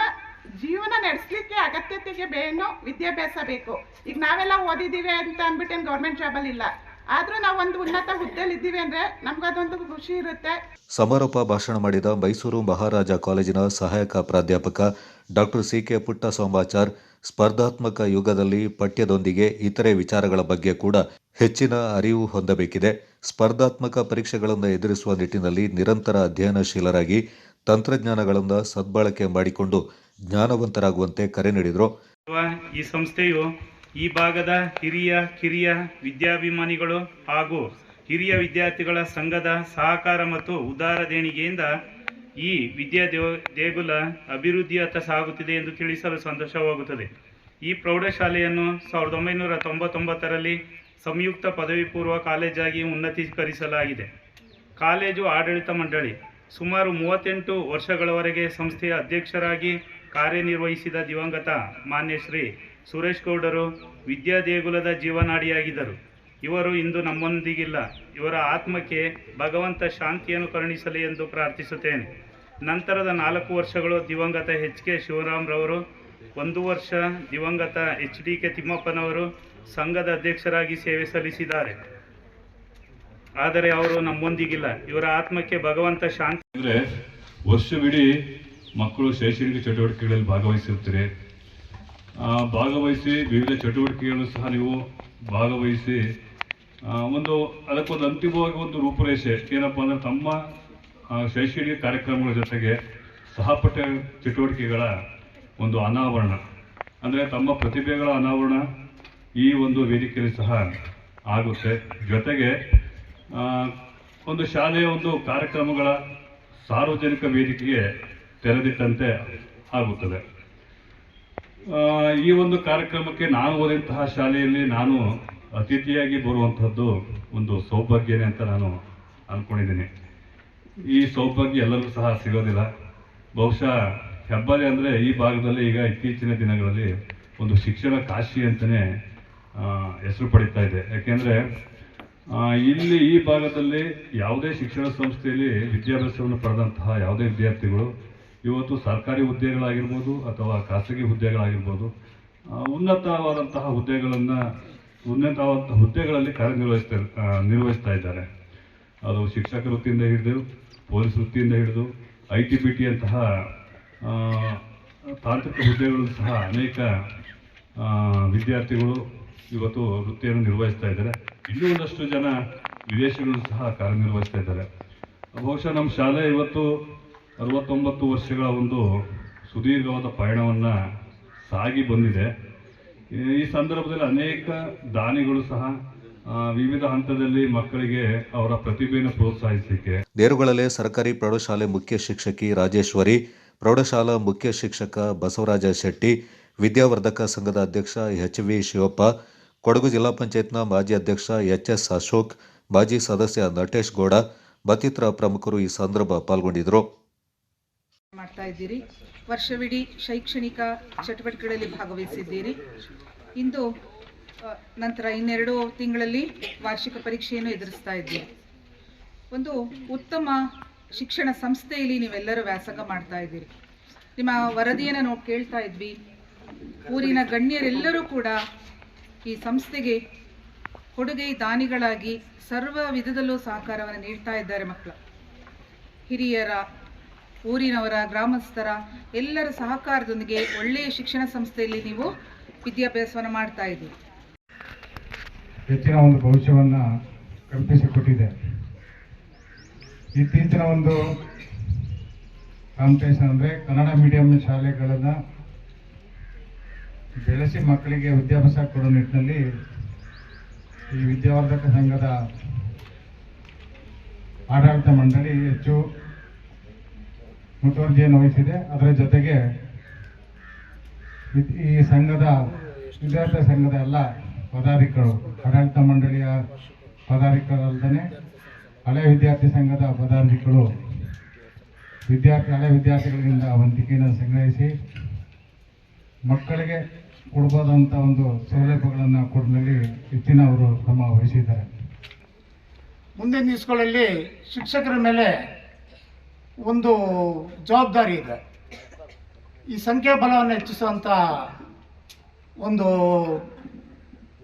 ಜೀವನ ನಡೆಸಲಿಕ್ಕೆ ಅಗತ್ಯತೆಗೆ ಬೇನು ವಿದ್ಯಾಭ್ಯಾಸ ಬೇಕು. ಈಗ ನಾವೆಲ್ಲ ಓದಿದ್ದೀವಿ ಅಂತ ಅಂದ್ಬಿಟ್ಟೇನು ಗೌರ್ಮೆಂಟ್ ಜಾಬಲ್ಲಿ ಇಲ್ಲ, ಆದರೂ ನಾವು ಒಂದು ಉನ್ನತ ಹುದ್ದೆಯಲ್ಲಿ ಇದ್ದೀವಿ ಅಂದರೆ ನಮಗದೊಂದು ಖುಷಿ ಇರುತ್ತೆ. ಸಮಾರೋಪ ಭಾಷಣ ಮಾಡಿದ ಮೈಸೂರು ಮಹಾರಾಜ ಕಾಲೇಜಿನ ಸಹಾಯಕ ಪ್ರಾಧ್ಯಾಪಕ ಡಾಕ್ಟರ್ ಸಿ.ಕೆ. ಪುಟ್ಟಸ್ವಾಮಾಚಾರ್, ಸ್ಪರ್ಧಾತ್ಮಕ ಯುಗದಲ್ಲಿ ಪಠ್ಯದೊಂದಿಗೆ ಇತರೆ ವಿಚಾರಗಳ ಬಗ್ಗೆ ಕೂಡ ಹೆಚ್ಚಿನ ಅರಿವು ಹೊಂದಬೇಕಿದೆ. ಸ್ಪರ್ಧಾತ್ಮಕ ಪರೀಕ್ಷೆಗಳನ್ನು ಎದುರಿಸುವ ನಿಟ್ಟಿನಲ್ಲಿ ನಿರಂತರ ಅಧ್ಯಯನಶೀಲರಾಗಿ ತಂತ್ರಜ್ಞಾನಗಳನ್ನು ಸದ್ಬಳಕೆ ಮಾಡಿಕೊಂಡು ಜ್ಞಾನವಂತರಾಗುವಂತೆ ಕರೆ ನೀಡಿದರು. ಈ ಸಂಸ್ಥೆಯು ಈ ಭಾಗದ ಕಿರಿಯ ವಿದ್ಯಾಭಿಮಾನಿಗಳು ಹಾಗೂ ಹಿರಿಯ ವಿದ್ಯಾರ್ಥಿಗಳ ಸಂಘದ ಸಹಕಾರ ಮತ್ತು ಉದಾರ ದೇಣಿಗೆಯಿಂದ ಈ ವಿದ್ಯಾ ದೇಗುಲ ಅಭಿವೃದ್ಧಿಯತ್ತ ಸಾಗುತ್ತಿದೆ ಎಂದು ತಿಳಿಸಲು ಸಂತೋಷವಾಗುತ್ತದೆ. ಈ ಪ್ರೌಢಶಾಲೆಯನ್ನು 1999ರಲ್ಲಿ ಸಂಯುಕ್ತ ಪದವಿ ಪೂರ್ವ ಕಾಲೇಜಾಗಿ ಉನ್ನತೀಕರಿಸಲಾಗಿದೆ. ಕಾಲೇಜು ಆಡಳಿತ ಮಂಡಳಿ ಸುಮಾರು 38 ವರ್ಷಗಳವರೆಗೆ ಸಂಸ್ಥೆಯ ಅಧ್ಯಕ್ಷರಾಗಿ ಕಾರ್ಯನಿರ್ವಹಿಸಿದ ದಿವಂಗತ ಮಾನ್ಯ ಶ್ರೀ ಸುರೇಶ್ ಗೌಡರು ವಿದ್ಯಾದೇಗುಲದ ಜೀವನಾಡಿಯಾಗಿದ್ದರು. ಇವರು ಇಂದು ನಮ್ಮೊಂದಿಗಿಲ್ಲ. ಇವರ ಆತ್ಮಕ್ಕೆ ಭಗವಂತ ಶಾಂತಿಯನ್ನು ಕರುಣಿಸಲಿ ಎಂದು ಪ್ರಾರ್ಥಿಸುತ್ತೇನೆ. ನಂತರದ 4 ವರ್ಷಗಳು ದಿವಂಗತ HK ಶಿವರಾಮ್ರವರು, 1 ವರ್ಷ ದಿವಂಗತ HDK ತಿಮ್ಮಪ್ಪನವರು ಸಂಘದ ಅಧ್ಯಕ್ಷರಾಗಿ ಸೇವೆ ಸಲ್ಲಿಸಿದ್ದಾರೆ. ಆದರೆ ಅವರು ನಮ್ಮೊಂದಿಗಿಲ್ಲ. ಇವರ ಆತ್ಮಕ್ಕೆ ಭಗವಂತ ಶಾಂತಿ. ಅಂದರೆ ವರ್ಷವಿಡೀ ಮಕ್ಕಳು ಶೈಕ್ಷಣಿಕ ಚಟುವಟಿಕೆಗಳಲ್ಲಿ ಭಾಗವಹಿಸಿರ್ತೀರಿ. ಭಾಗವಹಿಸಿ ವಿವಿಧ ಚಟುವಟಿಕೆಗಳು ಸಹ ನೀವು ಭಾಗವಹಿಸಿ ಅದಕ್ಕೊಂದು ಅಂತಿಮವಾಗಿ ಒಂದು ರೂಪುರೇಷೆ ಏನಪ್ಪ ಅಂದರೆ ತಮ್ಮ ಶೈಕ್ಷಣಿಕ ಕಾರ್ಯಕ್ರಮಗಳ ಜೊತೆಗೆ ಸಹಪಠ್ಯ ಚಟುವಟಿಕೆಗಳ ಒಂದು ಅನಾವರಣ, ಅಂದರೆ ತಮ್ಮ ಪ್ರತಿಭೆಗಳ ಅನಾವರಣ ಈ ಒಂದು ವೇದಿಕೆಯಲ್ಲಿ ಸಹ ಆಗುತ್ತೆ. ಜೊತೆಗೆ ಒಂದು ಶಾಲೆಯ ಒಂದು ಕಾರ್ಯಕ್ರಮಗಳ ಸಾರ್ವಜನಿಕ ವೇದಿಕೆಗೆ ತೆರೆದಿಟ್ಟಂತೆ ಆಗುತ್ತದೆ. ಈ ಒಂದು ಕಾರ್ಯಕ್ರಮಕ್ಕೆ ನಾನು ಓದಿದಂತಹ ಶಾಲೆಯಲ್ಲಿ ನಾನು ಅತಿಥಿಯಾಗಿ ಬರುವಂಥದ್ದು ಒಂದು ಸೌಭಾಗ್ಯನೇ ಅಂತ ನಾನು ಅಂದ್ಕೊಂಡಿದ್ದೀನಿ. ಈ ಸೌಭಾಗ್ಯ ಎಲ್ಲರಿಗೂ ಸಹ ಸಿಗೋದಿಲ್ಲ. ಬಹುಶಃ ಹೆಬ್ಬಾಲೆ ಅಂದರೆ ಈ ಭಾಗದಲ್ಲಿ ಈಗ ಇತ್ತೀಚಿನ ದಿನಗಳಲ್ಲಿ ಒಂದು ಶಿಕ್ಷಣ ಕಾಶಿ ಅಂತಲೇ ಹೆಸರು ಪಡೀತಾ ಇದೆ. ಯಾಕೆಂದರೆ ಇಲ್ಲಿ ಈ ಭಾಗದಲ್ಲಿ ಯಾವುದೇ ಶಿಕ್ಷಣ ಸಂಸ್ಥೆಯಲ್ಲಿ ವಿದ್ಯಾಭ್ಯಾಸವನ್ನು ಪಡೆದಂತಹ ಯಾವುದೇ ವಿದ್ಯಾರ್ಥಿಗಳು ಇವತ್ತು ಸರ್ಕಾರಿ ಹುದ್ದೆಗಳಾಗಿರ್ಬೋದು ಅಥವಾ ಖಾಸಗಿ ಹುದ್ದೆಗಳಾಗಿರ್ಬೋದು ಉನ್ನತವಾದಂತಹ ಹುದ್ದೆಗಳಲ್ಲಿ ನಿರ್ವಹಿಸ್ತಾ ಇದ್ದಾರೆ. ಅದು ಶಿಕ್ಷಕ ವೃತ್ತಿಯಿಂದ ಹಿಡಿದು ಪೊಲೀಸ್ ವೃತ್ತಿಯಿಂದ ಹಿಡಿದು ITBT ಅಂತಹ ತಾಂತ್ರಿಕ ಹುದ್ದೆಗಳು ಸಹ ಅನೇಕ ವಿದ್ಯಾರ್ಥಿಗಳು ಇವತ್ತು ವೃತ್ತಿಯನ್ನು ನಿರ್ವಹಿಸ್ತಾ ಇದ್ದಾರೆ. ಇನ್ನೂ ಒಂದಷ್ಟು ಜನ ವಿದೇಶಗಳು ಸಹ ಕಾರ್ಯನಿರ್ವಹಿಸ್ತಾ ಇದ್ದಾರೆ. ಬಹುಶಃ ನಮ್ಮ ಶಾಲೆ ಇವತ್ತು 69 ವರ್ಷಗಳ ಒಂದು ಸುದೀರ್ಘವಾದ ಪಯಣವನ್ನು ಸಾಗಿ ಬಂದಿದೆ. ಈ ಸಂದರ್ಭದಲ್ಲಿ ಅನೇಕ ದಾನಿಗಳು ಸಹ ವಿವಿಧ ಹಂತದಲ್ಲಿ ಮಕ್ಕಳಿಗೆ ಅವರ ಪ್ರತಿಭೆಯನ್ನು ಪ್ರೋತ್ಸಾಹಿಸಲಿಕ್ಕೆ ದೇರುಗಳಲ್ಲೇ ಸರ್ಕಾರಿ ಪ್ರೌಢಶಾಲೆ ಮುಖ್ಯ ಶಿಕ್ಷಕಿ ರಾಜೇಶ್ವರಿ, ಪ್ರೌಢಶಾಲಾ ಮುಖ್ಯ ಶಿಕ್ಷಕ ಬಸವರಾಜ ಶೆಟ್ಟಿ, ವಿದ್ಯಾವರ್ಧಕ ಸಂಘದ ಅಧ್ಯಕ್ಷ HV ಶಿವಪ್ಪ, ಕೊಡಗು ಜಿಲ್ಲಾ ಪಂಚಾಯತ್ನ ಮಾಜಿ ಅಧ್ಯಕ್ಷ HS ಅಶೋಕ್, ಮಾಜಿ ಸದಸ್ಯ ನಟೇಶ್ ಗೌಡ ಮತ್ತಿತರ ಪ್ರಮುಖರು ಈ ಸಂದರ್ಭ ಪಾಲ್ಗೊಂಡಿದ್ದರು. ಮಾಡ್ತಾ ಇದ್ದೀರಿ, ವರ್ಷವಿಡೀ ಶೈಕ್ಷಣಿಕ ಚಟುವಟಿಕೆಗಳಲ್ಲಿ ಭಾಗವಹಿಸಿದ್ದೀರಿ. ಇಂದು ನಂತರ 2 ತಿಂಗಳಲ್ಲಿ ವಾರ್ಷಿಕ ಪರೀಕ್ಷೆಯನ್ನು ಎದುರಿಸ್ತಾ ಇದ್ದೀರಿ. ಒಂದು ಉತ್ತಮ ಶಿಕ್ಷಣ ಸಂಸ್ಥೆಯಲ್ಲಿ ನೀವೆಲ್ಲರೂ ವ್ಯಾಸಂಗ ಮಾಡ್ತಾ ಇದ್ದೀರಿ. ನಿಮ್ಮ ವರದಿಯನ್ನು ನಾವು ಕೇಳ್ತಾ ಇದ್ವಿ. ಊರಿನ ಗಣ್ಯರೆಲ್ಲರೂ ಕೂಡ ಈ ಸಂಸ್ಥೆಗೆ ಕೊಡುಗೆ ದಾನಿಗಳಾಗಿ ಸರ್ವ ವಿಧದಲ್ಲೂ ಸಹಕಾರವನ್ನು ನೀಡ್ತಾ ಇದ್ದಾರೆ. ಮಕ್ಕಳ ಹಿರಿಯರ, ಊರಿನವರ, ಗ್ರಾಮಸ್ಥರ ಎಲ್ಲರ ಸಹಕಾರದೊಂದಿಗೆ ಒಳ್ಳೆಯ ಶಿಕ್ಷಣ ಸಂಸ್ಥೆಯಲ್ಲಿ ನೀವು ವಿದ್ಯಾಭ್ಯಾಸವನ್ನು ಮಾಡ್ತಾ ಇದ್ದೀರಿ. ಹೆಚ್ಚಿನ ಒಂದು ಭವಿಷ್ಯವನ್ನು ಕಲ್ಪಿಸಿಕೊಟ್ಟಿದೆ. ಇತ್ತೀಚಿನ ಒಂದು ಕಾಂಪಿಟೇಷನ್ ಅಂದರೆ ಕನ್ನಡ ಮೀಡಿಯಂ ಶಾಲೆಗಳನ್ನು ಬೆಳೆಸಿ ಮಕ್ಕಳಿಗೆ ವಿದ್ಯಾಭ್ಯಾಸ ಕೊಡೋ ನಿಟ್ಟಿನಲ್ಲಿ ಈ ವಿದ್ಯಾವರ್ಧಕ ಸಂಘದ ಆಡಳಿತ ಮಂಡಳಿ ಹೆಚ್ಚು ಮುತುವರ್ಜಿಯನ್ನು ವಹಿಸಿದೆ. ಅದರ ಜೊತೆಗೆ ಈ ಸಂಘದ ವಿದ್ಯಾರ್ಥಿ ಸಂಘದ ಎಲ್ಲ ಪದಾಧಿಕಾರಿಗಳು, ಆಡಳಿತ ಮಂಡಳಿಯ ಪದಾಧಿಕಾರಲ್ಲದೆ ಹಳೆ ವಿದ್ಯಾರ್ಥಿ ಸಂಘದ ಪದಾಧಿಕಾರಿಗಳು ಹಳೆ ವಿದ್ಯಾರ್ಥಿಗಳಿಂದ ವಂತಿಕೆಯನ್ನು ಸಂಗ್ರಹಿಸಿ ಮಕ್ಕಳಿಗೆ ಕೊಡ್ಬೋದಂಥ ಒಂದು ಸೌಲಭ್ಯಗಳನ್ನು ಕೊಡುವಲ್ಲಿ ಹೆಚ್ಚಿನ ಅವರು ಕ್ರಮ ವಹಿಸಿದ್ದಾರೆ. ಮುಂದಿನ ದಿವಸಗಳಲ್ಲಿ ಶಿಕ್ಷಕರ ಮೇಲೆ ಒಂದು ಜವಾಬ್ದಾರಿ ಇದೆ. ಈ ಸಂಖ್ಯಾಬಲವನ್ನು ಹೆಚ್ಚಿಸುವಂಥ ಒಂದು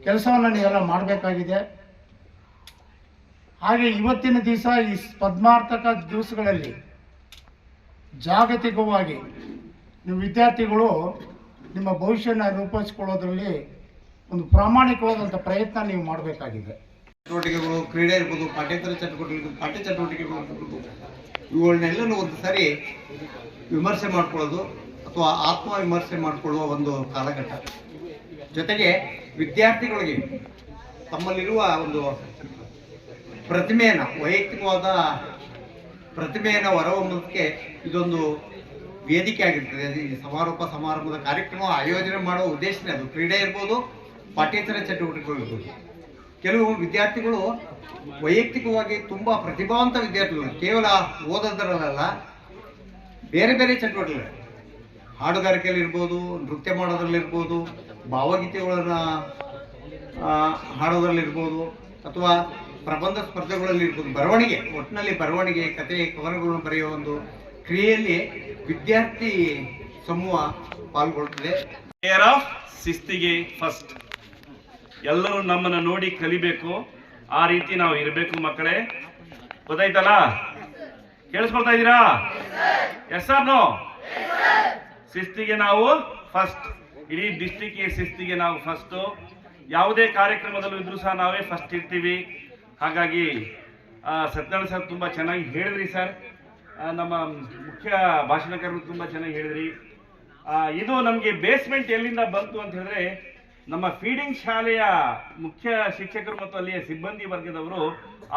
ಕೆಲಸವನ್ನು ನೀವೆಲ್ಲ ಮಾಡಬೇಕಾಗಿದೆ. ಹಾಗೆ ಇವತ್ತಿನ ದಿವಸ ಈ ಸ್ಪರ್ಧಾತ್ಮಕ ದಿವಸಗಳಲ್ಲಿ ಜಾಗತಿಕವಾಗಿ ನೀವು ವಿದ್ಯಾರ್ಥಿಗಳು ನಿಮ್ಮ ಭವಿಷ್ಯನ ರೂಪಿಸಿಕೊಳ್ಳೋದ್ರಲ್ಲಿ ಒಂದು ಪ್ರಾಮಾಣಿಕವಾದಂಥ ಪ್ರಯತ್ನ ನೀವು ಮಾಡಬೇಕಾಗಿದೆ. ಚಟುವಟಿಕೆಗಳು, ಕ್ರೀಡೆ ಇರ್ಬೋದು, ಪಾಠ್ಯೇತರ ಚಟುವಟಿಕೆಗಳು, ಪಾಠ್ಯ ಚಟುವಟಿಕೆಗಳು ಇರ್ಬೋದು, ಇವುಗಳನ್ನೆಲ್ಲನೂ ಒಂದು ಸಾರಿ ವಿಮರ್ಶೆ ಮಾಡ್ಕೊಳ್ಳೋದು ಅಥವಾ ಆತ್ಮವಿಮರ್ಶೆ ಮಾಡಿಕೊಳ್ಳುವ ಒಂದು ಕಾಲಘಟ್ಟ. ಜೊತೆಗೆ ವಿದ್ಯಾರ್ಥಿಗಳಿಗೆ ತಮ್ಮಲ್ಲಿರುವ ಒಂದು ಪ್ರತಿಮೆಯನ್ನು, ವೈಯಕ್ತಿಕವಾದ ಪ್ರತಿಮೆಯನ್ನು ಹೊರಹೊಮ್ಮೋದಕ್ಕೆ ಇದೊಂದು ವೇದಿಕೆ ಆಗಿರ್ತದೆ. ಈ ಸಮಾರಂಭದ ಕಾರ್ಯಕ್ರಮ ಆಯೋಜನೆ ಮಾಡುವ ಉದ್ದೇಶನೇ ಅದು. ಕ್ರೀಡೆ ಇರ್ಬೋದು, ಪಾಠ್ಯೇತರ ಚಟುವಟಿಕೆಗಳು ಇರ್ಬೋದು. ಕೆಲವು ವಿದ್ಯಾರ್ಥಿಗಳು ವೈಯಕ್ತಿಕವಾಗಿ ತುಂಬ ಪ್ರತಿಭಾವಂತ ವಿದ್ಯಾರ್ಥಿಗಳು, ಕೇವಲ ಓದೋದರಲ್ಲ ಬೇರೆ ಬೇರೆ ಚಟುವಟಿಕೆಗಳು. ಹಾಡುಗಾರಿಕೆಯಲ್ಲಿ ಇರ್ಬೋದು, ನೃತ್ಯ ಮಾಡೋದ್ರಲ್ಲಿರ್ಬೋದು, ಭಾವಗೀತೆಗಳನ್ನು ಹಾಡೋದ್ರಲ್ಲಿರ್ಬೋದು, ಅಥವಾ ಪ್ರಬಂಧ ಸ್ಪರ್ಧೆಗಳಲ್ಲಿ ಇರ್ಬೋದು, ಬರವಣಿಗೆ, ಒಟ್ಟಿನಲ್ಲಿ ಬರವಣಿಗೆ, ಕತೆ, ಕವನಗಳನ್ನು ಬರೆಯುವ ಒಂದು ಕ್ರಿಯೆಯಲ್ಲಿ ವಿದ್ಯಾರ್ಥಿ ಸಮೂಹ ಪಾಲ್ಗೊಳ್ಳುತ್ತದೆ. ಕೇರ್ ಆಫ್ ಶಿಸ್ತಿಗೆ ಫಸ್ಟ್. ಎಲ್ಲರೂ ನಮ್ಮನ್ನು ನೋಡಿ ಕಲಿಬೇಕು, ಆ ರೀತಿ ನಾವು ಇರಬೇಕು ಮಕ್ಕಳೇ. ಗೊತ್ತಾಯ್ತಲ್ಲ? ಕೇಳಿಸ್ಕೊಳ್ತಾ ಇದ್ದೀರಾ? S R no? ಶಿಸ್ತಿಗೆ ನಾವು ಫಸ್ಟ್. ಇಡೀ ಡಿಸ್ಟ್ರಿಕ್ಟ್ಗೆ ಶಿಸ್ತಿಗೆ ನಾವು ಫಸ್ಟು. ಯಾವುದೇ ಕಾರ್ಯಕ್ರಮದಲ್ಲೂ ಇದ್ರೂ ಸಹ ನಾವೇ ಫಸ್ಟ್ ಇರ್ತೀವಿ. ಹಾಗಾಗಿ ಸತ್ಯನಾರಾಯಣ ಸರ್ ತುಂಬ ಚೆನ್ನಾಗಿ ಹೇಳಿದ್ರಿ ಸರ್. ನಮ್ಮ ಮುಖ್ಯ ಭಾಷಣಕಾರರು ತುಂಬ ಚೆನ್ನಾಗಿ ಹೇಳಿದ್ರಿ. ಇದು ನಮಗೆ ಬೇಸ್ಮೆಂಟ್ ಎಲ್ಲಿಂದ ಬಂತು ಅಂತ ಹೇಳಿದ್ರೆ, ನಮ್ಮ ಫೀಡಿಂಗ್ ಶಾಲೆಯ ಮುಖ್ಯ ಶಿಕ್ಷಕರು ಮತ್ತು ಅಲ್ಲಿಯ ಸಿಬ್ಬಂದಿ ವರ್ಗದವರು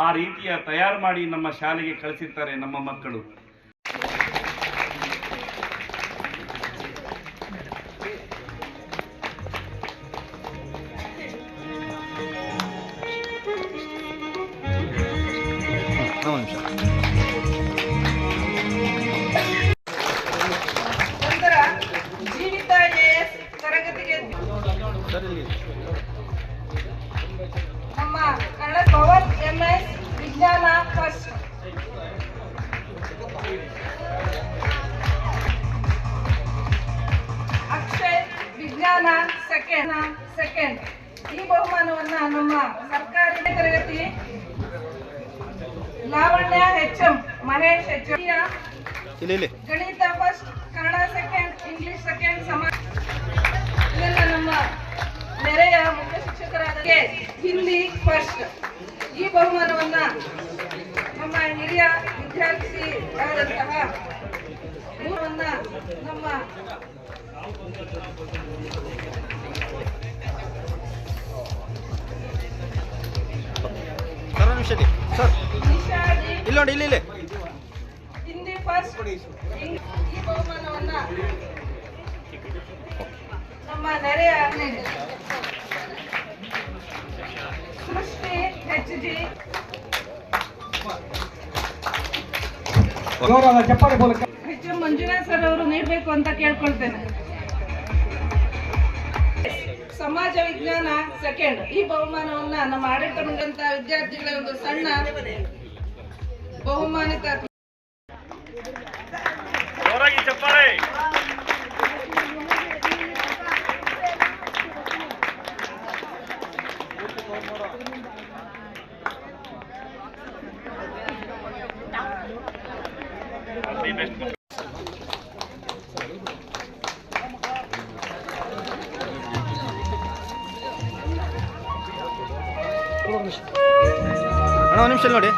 ಆ ರೀತಿಯ ತಯಾರು ಮಾಡಿ ನಮ್ಮ ಶಾಲೆಗೆ ಕಳಿಸಿರ್ತಾರೆ ನಮ್ಮ ಮಕ್ಕಳು. ನಂತರ ಜೀವಿತ AS ತರಗತಿಗೆ ನಮ್ಮ ಕನ್ನಡ ಪವನ್ MS ವಿಜ್ಞಾನ ಫಸ್ಟ್. ಅಕ್ಷಯ್ ವಿಜ್ಞಾನ ಸೆಕೆಂಡ್. ಈ ಬಹುಮಾನವನ್ನ ನಮ್ಮ ಸರ್ಕಾರಿ ತರಗತಿ ಲಾವಣ್ಯ HM, ಮಹೇಶ್ HM, ಗಣಿತ first, Kannada second, English second, ಇದೆಲ್ಲ ನಮ್ಮ ನೆರೆಯ ಮುಖ್ಯ ಶಿಕ್ಷಕರಾದ ಹಿಂದಿ ಫಸ್ಟ್. ಈ ಬಹುಮಾನವನ್ನ ನಮ್ಮ ಹಿರಿಯ ವಿದ್ಯಾರ್ಥಿ ಆದಂತಹ ನಮ್ಮ ಇಲ್ಲಿ ಹಿಂದಿ ಫಸ್ಟ್. ಈ ಬಹುಮಾನವನ್ನ ನಮ್ಮ ನೆರೆಯ ಸೃಷ್ಟಿ HG. HM ಮಂಜುನಾಥ್ ಸರ್ ಅವರು ನೀಡಬೇಕು ಅಂತ ಕೇಳ್ಕೊಳ್ತೇನೆ. ಸಮಾಜ ವಿಜ್ಞಾನ ಸೆಕೆಂಡ್. ಈ ಬಹುಮಾನವನ್ನ ನಮ್ಮ ಆಡಳಿತ ಮಂಡಳಿಯಂತ ವಿದ್ಯಾರ್ಥಿಗಳ ಒಂದು ಸಣ್ಣ ಬಹುಮಾನಿತ. ಚಪ್ಪಾಳೆ. ಒಂದು ನಿಮಿಷ ನೋಡಿ.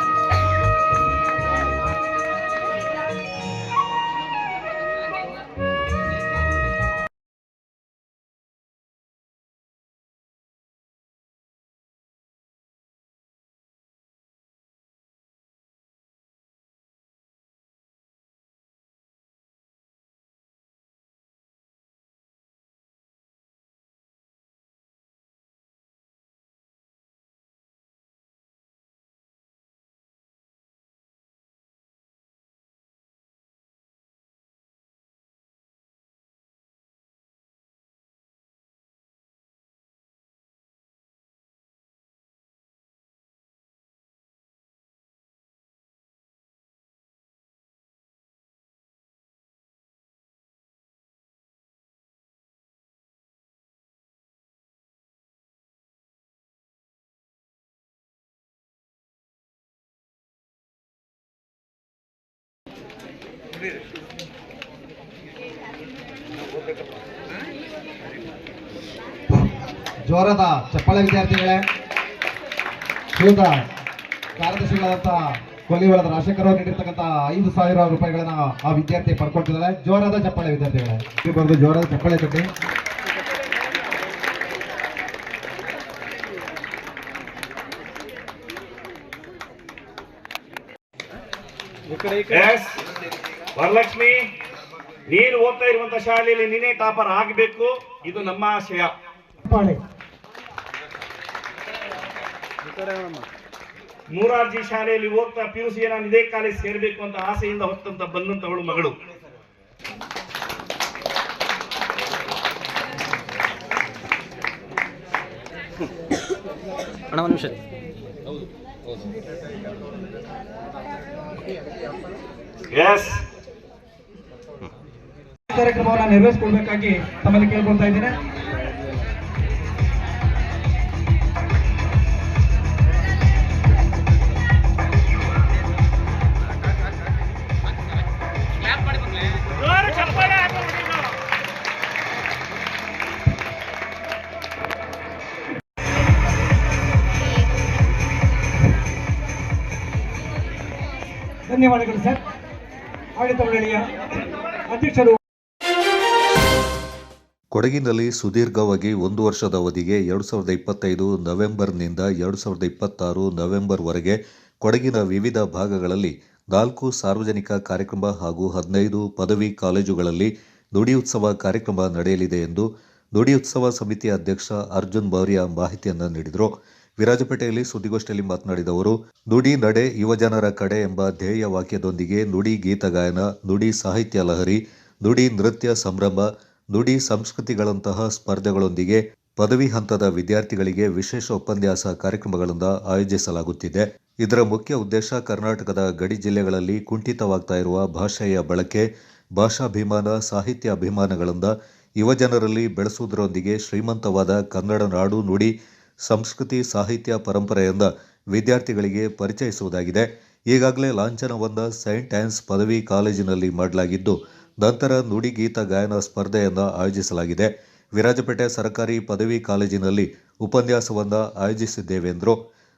ಜೋರದ ಚಪ್ಪಾಳೆ ವಿದ್ಯಾರ್ಥಿಗಳೇ. ಶ್ರೀಯುತ ಕಾರ್ಯದರ್ಶಿಗಳಾದಂಥ ಕೊಲ್ಲಿವಳದ ರಾಜಶೇಖರ್ ಅವರು ನೀಡಿರ್ತಕ್ಕಂಥ 5,000 ರೂಪಾಯಿಗಳನ್ನ ಆ ವಿದ್ಯಾರ್ಥಿ ಪಡ್ಕೊಳ್ತಿದ್ದಾರೆ. ಜೋರಾದ ಚಪ್ಪಾಳೆ ವಿದ್ಯಾರ್ಥಿಗಳೇ. ಬರೆದು ಜೋರಾದ ಚಪ್ಪಾಳೆ ತಟ್ಟಿ. ವರಲಕ್ಷ್ಮಿ, ನೀನು ಓದ್ತಾ ಇರುವಂತ ಶಾಲೆಯಲ್ಲಿ ನೀನೇ ಟಾಪರ್ ಆಗಬೇಕು, ಇದು ನಮ್ಮ ಆಶಯ. ಮೂರಾರ್ಜಿ ಶಾಲೆಯಲ್ಲಿ ಓದ್ತಾ PUC ನಾನು ಇದೇ ಕಾಲೇಜ್ ಸೇರ್ಬೇಕು ಅಂತ ಆಸೆಯಿಂದ ಹೊತ್ತಂತ ಬಂದಂತವಳು ಮಗಳು. ಅಣ್ಣ ಒಂದು ನಿಮಿಷ. ಕಾರ್ಯಕ್ರಮವನ್ನು ನೆರವೇರಿಸಿಕೊಳ್ಬೇಕಾಗಿ ತಮ್ಮಲ್ಲಿ ಕೇಳ್ಕೊಳ್ತಾ ಇದ್ದೇನೆ. ಧನ್ಯವಾದಗಳು ಸರ್. ಆಡಳಿತ ಮಂಡಳಿಯ ಅಧ್ಯಕ್ಷರು. ಕೊಡಗಿನಲ್ಲಿ ಸುದೀರ್ಘವಾಗಿ 1 ವರ್ಷದ ಅವಧಿಗೆ 2025 ನವೆಂಬರ್ನಿಂದ 2026 ನವೆಂಬರ್ವರೆಗೆ ಕೊಡಗಿನ ವಿವಿಧ ಭಾಗಗಳಲ್ಲಿ 4 ಸಾರ್ವಜನಿಕ ಕಾರ್ಯಕ್ರಮ ಹಾಗೂ 15 ಪದವಿ ಕಾಲೇಜುಗಳಲ್ಲಿ ನುಡಿಯುತ್ಸವ ಕಾರ್ಯಕ್ರಮ ನಡೆಯಲಿದೆ ಎಂದು ನುಡಿಯುತ್ಸವ ಸಮಿತಿಯ ಅಧ್ಯಕ್ಷ ಅರ್ಜುನ್ ಮೌರ್ಯ ಮಾಹಿತಿಯನ್ನು ನೀಡಿದರು. ವಿರಾಜಪೇಟೆಯಲ್ಲಿ ಸುದ್ದಿಗೋಷ್ಠಿಯಲ್ಲಿ ಮಾತನಾಡಿದ ಅವರು, ನುಡಿ ನಡೆ ಯುವಜನರ ಕಡೆ ಎಂಬ ಧ್ಯೇಯ ವಾಕ್ಯದೊಂದಿಗೆ ನುಡಿ ಗೀತಗಾಯನ, ನುಡಿ ಸಾಹಿತ್ಯ ಲಹರಿ, ನುಡಿ ನೃತ್ಯ ಸಂಭ್ರಮ, ನುಡಿ ಸಂಸ್ಕೃತಿಗಳಂತಹ ಸ್ಪರ್ಧೆಗಳೊಂದಿಗೆ ಪದವಿ ಹಂತದ ವಿದ್ಯಾರ್ಥಿಗಳಿಗೆ ವಿಶೇಷ ಉಪನ್ಯಾಸ ಕಾರ್ಯಕ್ರಮಗಳನ್ನು ಆಯೋಜಿಸಲಾಗುತ್ತಿದೆ. ಇದರ ಮುಖ್ಯ ಉದ್ದೇಶ ಕರ್ನಾಟಕದ ಗಡಿ ಜಿಲ್ಲೆಗಳಲ್ಲಿ ಕುಂಠಿತವಾಗ್ತಾ ಇರುವ ಭಾಷೆಯ ಬಳಕೆ, ಭಾಷಾಭಿಮಾನ, ಸಾಹಿತ್ಯ ಅಭಿಮಾನಗಳಿಂದ ಯುವಜನರಲ್ಲಿ ಬೆಳೆಸುವುದರೊಂದಿಗೆ ಶ್ರೀಮಂತವಾದ ಕನ್ನಡ ನಾಡು, ನುಡಿ, ಸಂಸ್ಕೃತಿ, ಸಾಹಿತ್ಯ ಪರಂಪರೆಯಿಂದ ವಿದ್ಯಾರ್ಥಿಗಳಿಗೆ ಪರಿಚಯಿಸುವುದಾಗಿದೆ. ಈಗಾಗಲೇ ಲಾಂಛನವನ್ನು ಸೈಂಟ್ ಆನ್ಸ್ ಪದವಿ ಕಾಲೇಜಿನಲ್ಲಿ ಮಾಡಲಾಗಿದ್ದು, ನಂತರ ನುಡಿಗೀತ ಗಾಯನ ಸ್ಪರ್ಧೆಯನ್ನು ಆಯೋಜಿಸಲಾಗಿದೆ. ವಿರಾಜಪೇಟೆ ಸರ್ಕಾರಿ ಪದವಿ ಕಾಲೇಜಿನಲ್ಲಿ ಉಪನ್ಯಾಸವನ್ನು ಆಯೋಜಿಸಿದ್ದೇವೆ ಎಂದರು.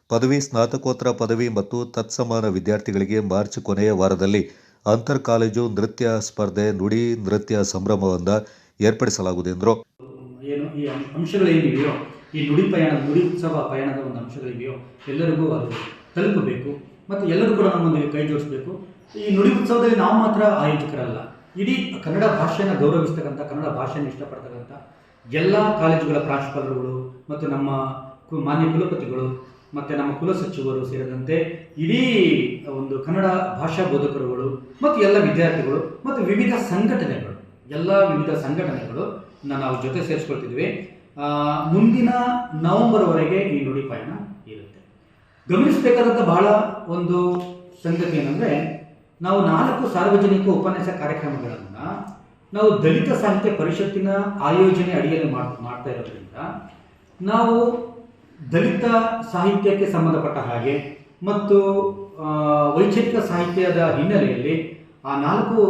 ಪದವಿ, ಸ್ನಾತಕೋತ್ತರ ಪದವಿ ಮತ್ತು ತತ್ಸಮಾನ ವಿದ್ಯಾರ್ಥಿಗಳಿಗೆ ಮಾರ್ಚ್ ಕೊನೆಯ ವಾರದಲ್ಲಿ ಅಂತರ್ ಕಾಲೇಜು ನೃತ್ಯ ಸ್ಪರ್ಧೆ, ನುಡಿ ನೃತ್ಯ ಸಂಭ್ರಮವನ್ನು ಏರ್ಪಡಿಸಲಾಗುವುದು ಎಂದರು. ಏನು ಈ ಅಂಶಗಳೇನಿವೆಯೋ, ಈ ನುಡಿ ಪಯಣ, ನುಡಿ ಉತ್ಸವ ಪಯಣದ ಒಂದು ಅಂಶಗಳಿವೆಯೋ ಎಲ್ಲರಿಗೂ ಅದು ತಲುಪಬೇಕು ಮತ್ತು ಎಲ್ಲರೂ ಕೂಡ ನಮ್ಮೊಂದಿಗೆ ಕೈ ಜೋಡಿಸಬೇಕು. ಈ ನುಡಿ ಉತ್ಸವದಲ್ಲಿ ನಾವು ಮಾತ್ರ ಆಯೋಜಕರಲ್ಲ, ಇಡೀ ಕನ್ನಡ ಭಾಷೆಯನ್ನು ಗೌರವಿಸ್ತಕ್ಕಂಥ, ಕನ್ನಡ ಭಾಷೆಯನ್ನು ಇಷ್ಟಪಡ್ತಕ್ಕಂಥ ಎಲ್ಲ ಕಾಲೇಜುಗಳ ಪ್ರಾಂಶುಪಾಲರುಗಳು ಮತ್ತು ನಮ್ಮ ಮಾನ್ಯ ಕುಲಪತಿಗಳು ಮತ್ತು ನಮ್ಮ ಕುಲಸಚಿವರು ಸೇರಿದಂತೆ ಇಡೀ ಒಂದು ಕನ್ನಡ ಭಾಷಾ ಬೋಧಕರುಗಳು ಮತ್ತು ಎಲ್ಲ ವಿದ್ಯಾರ್ಥಿಗಳು ಮತ್ತು ವಿವಿಧ ಸಂಘಟನೆಗಳು, ಎಲ್ಲ ವಿವಿಧ ಸಂಘಟನೆಗಳು ನಾವು ಜೊತೆ ಸೇರಿಸ್ಕೊಳ್ತಿದ್ವಿ. ಮುಂದಿನ ನವೆಂಬರ್ವರೆಗೆ ಈ ನುಡಿ ಪಯಣ ಇರುತ್ತೆ. ಗಮನಿಸಬೇಕಾದಂಥ ಬಹಳ ಒಂದು ಸಂಗತಿ ಏನಂದರೆ, ನಾವು 4 ಸಾರ್ವಜನಿಕ ಉಪನ್ಯಾಸ ಕಾರ್ಯಕ್ರಮಗಳನ್ನು ನಾವು ದಲಿತ ಸಾಹಿತ್ಯ ಪರಿಷತ್ತಿನ ಆಯೋಜನೆ ಅಡಿಯಲ್ಲಿ ಮಾಡ್ತಾ ಇರೋದ್ರಿಂದ ನಾವು ದಲಿತ ಸಾಹಿತ್ಯಕ್ಕೆ ಸಂಬಂಧಪಟ್ಟ ಹಾಗೆ ಮತ್ತು ವೈಚಾರಿಕ ಸಾಹಿತ್ಯದ ಹಿನ್ನೆಲೆಯಲ್ಲಿ ಆ 4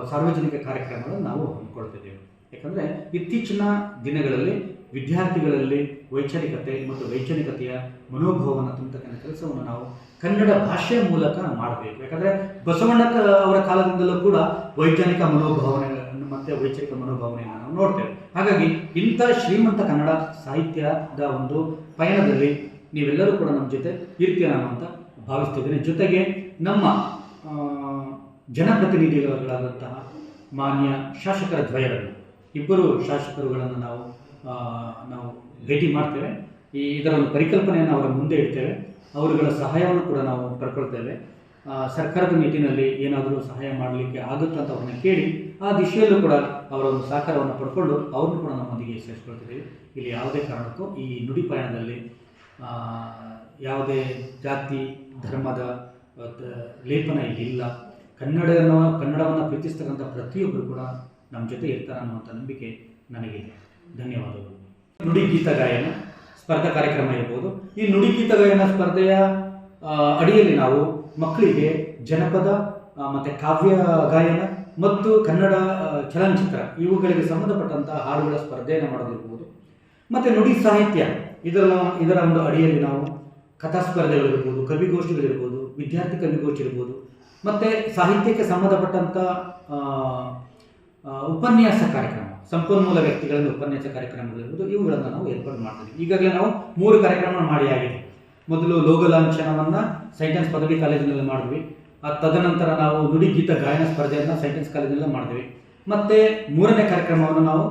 ಸಾರ್ವಜನಿಕ ಕಾರ್ಯಕ್ರಮಗಳನ್ನು ನಾವು ಹಮ್ಮಿಕೊಳ್ತಿದ್ದೇವೆ. ಯಾಕಂದರೆ ಇತ್ತೀಚಿನ ದಿನಗಳಲ್ಲಿ ವಿದ್ಯಾರ್ಥಿಗಳಲ್ಲಿ ವೈಚಾರಿಕತೆ ಮತ್ತು ವೈಚಾರಿಕತೆಯ ಮನೋಭಾವವನ್ನು ತುಂಬತಕ್ಕಂಥ ಕೆಲಸವನ್ನು ನಾವು ಕನ್ನಡ ಭಾಷೆಯ ಮೂಲಕ ಮಾಡಬೇಕು. ಯಾಕಂದರೆ ಬಸವಣ್ಣ ಅವರ ಕಾಲದಿಂದಲೂ ಕೂಡ ವೈಜ್ಞಾನಿಕ ಮನೋಭಾವನೆಗಳನ್ನು ಮತ್ತು ವೈಚಾರಿಕ ಮನೋಭಾವನೆಯನ್ನು ನಾವು ನೋಡ್ತೇವೆ. ಹಾಗಾಗಿ ಇಂಥ ಶ್ರೀಮಂತ ಕನ್ನಡ ಸಾಹಿತ್ಯದ ಒಂದು ಪಯಣದಲ್ಲಿ ನೀವೆಲ್ಲರೂ ಕೂಡ ನಮ್ಮ ಜೊತೆ ಇರ್ತೀರ ಅಂತ ಭಾವಿಸ್ತಿದ್ದೇನೆ. ಜೊತೆಗೆ ನಮ್ಮ ಜನಪ್ರತಿನಿಧಿಗಳಾದಂತಹ ಮಾನ್ಯ ಶಾಸಕರ ದ್ವಯಗಳು, 2 ಶಾಸಕರುಗಳನ್ನು ನಾವು ಭೇಟಿ ಮಾಡ್ತೇವೆ. ಇದರ ಒಂದು ಪರಿಕಲ್ಪನೆಯನ್ನು ಅವರ ಮುಂದೆ ಇಡ್ತೇವೆ. ಅವರುಗಳ ಸಹಾಯವನ್ನು ಕೂಡ ನಾವು ಪಡ್ಕೊಳ್ತೇವೆ. ಸರ್ಕಾರದ ನಿಟ್ಟಿನಲ್ಲಿ ಏನಾದರೂ ಸಹಾಯ ಮಾಡಲಿಕ್ಕೆ ಆಗುತ್ತಾ ಅಂತ ಅವ್ರನ್ನ ಕೇಳಿ ಆ ದಿಶೆಯಲ್ಲೂ ಕೂಡ ಅವರ ಒಂದು ಸಹಕಾರವನ್ನು ಪಡ್ಕೊಂಡು ಅವ್ರನ್ನೂ ಕೂಡ ನಮ್ಮೊಂದಿಗೆ ಸೇರಿಸ್ಕೊಳ್ತಿದ್ದೀವಿ. ಇಲ್ಲಿ ಯಾವುದೇ ಕಾರಣಕ್ಕೂ ಈ ನುಡಿ ಪಯಣದಲ್ಲಿ ಯಾವುದೇ ಜಾತಿ ಧರ್ಮದ ಲೇಪನ ಇಲ್ಲ. ಕನ್ನಡವನ್ನು ಪ್ರೀತಿಸ್ತಕ್ಕಂಥ ಪ್ರತಿಯೊಬ್ಬರು ಕೂಡ ನಮ್ಮ ಜೊತೆ ಇರ್ತಾರೆ ಅನ್ನುವಂಥ ನಂಬಿಕೆ ನನಗಿದೆ. ಧನ್ಯವಾದಗಳು. ನುಡಿ ಗೀತ ಗಾಯನ ಸ್ಪರ್ಧಾ ಕಾರ್ಯಕ್ರಮ ಇರ್ಬೋದು. ಈ ನುಡಿ ಗೀತ ಗಾಯನ ಸ್ಪರ್ಧೆಯ ಅಡಿಯಲ್ಲಿ ನಾವು ಮಕ್ಕಳಿಗೆ ಜನಪದ ಮತ್ತು ಕಾವ್ಯ ಗಾಯನ ಮತ್ತು ಕನ್ನಡ ಚಲನಚಿತ್ರ ಇವುಗಳಿಗೆ ಸಂಬಂಧಪಟ್ಟಂಥ ಹಾಡುಗಳ ಸ್ಪರ್ಧೆಯನ್ನು ಮಾಡೋದಿರ್ಬೋದು. ಮತ್ತು ನುಡಿ ಸಾಹಿತ್ಯ ಇದರ ಒಂದು ಅಡಿಯಲ್ಲಿ ನಾವು ಕಥಾ ಸ್ಪರ್ಧೆಗಳಿರ್ಬೋದು, ಕವಿಗೋಷ್ಠಿಗಳಿರ್ಬೋದು, ವಿದ್ಯಾರ್ಥಿ ಕವಿಗೋಷ್ಠಿ ಇರ್ಬೋದು, ಮತ್ತು ಸಾಹಿತ್ಯಕ್ಕೆ ಸಂಬಂಧಪಟ್ಟಂಥ ಉಪನ್ಯಾಸ ಕಾರ್ಯಕ್ರಮ, ಸಂಪನ್ಮೂಲ ವ್ಯಕ್ತಿಗಳಿಂದ ಉಪನ್ಯಾಸ ಕಾರ್ಯಕ್ರಮಗಳಿರ್ಬೋದು, ಇವುಗಳನ್ನು ನಾವು ಏರ್ಪಾಡು ಮಾಡ್ತೀವಿ. ಈಗಾಗಲೇ ನಾವು 3 ಕಾರ್ಯಕ್ರಮ ಮಾಡಿ ಆಗಿದೆ. ಮೊದಲು ಲೋಗೋ ಲಾಂಛನವನ್ನು ಸೈಂಟೆನ್ಸ್ ಪದವಿ ಕಾಲೇಜಿನಲ್ಲಿ ಮಾಡಿದ್ವಿ. ತದನಂತರ ನಾವು ನುಡಿ ಗೀತ ಗಾಯನ ಸ್ಪರ್ಧೆಯನ್ನು ಸೈಂಟೆನ್ಸ್ ಕಾಲೇಜಿನಲ್ಲಿ ಮಾಡಿದ್ವಿ. ಮತ್ತು 3ನೇ ಕಾರ್ಯಕ್ರಮವನ್ನು ನಾವು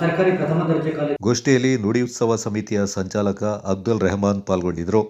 ಸರ್ಕಾರಿ ಪ್ರಥಮ ದರ್ಜೆ ಕಾಲೇಜು. ಗೋಷ್ಠಿಯಲ್ಲಿ ನುಡಿ ಉತ್ಸವ ಸಮಿತಿಯ ಸಂಚಾಲಕ ಅಬ್ದುಲ್ ರೆಹಮಾನ್ ಪಾಲ್ಗೊಂಡಿದ್ದರು.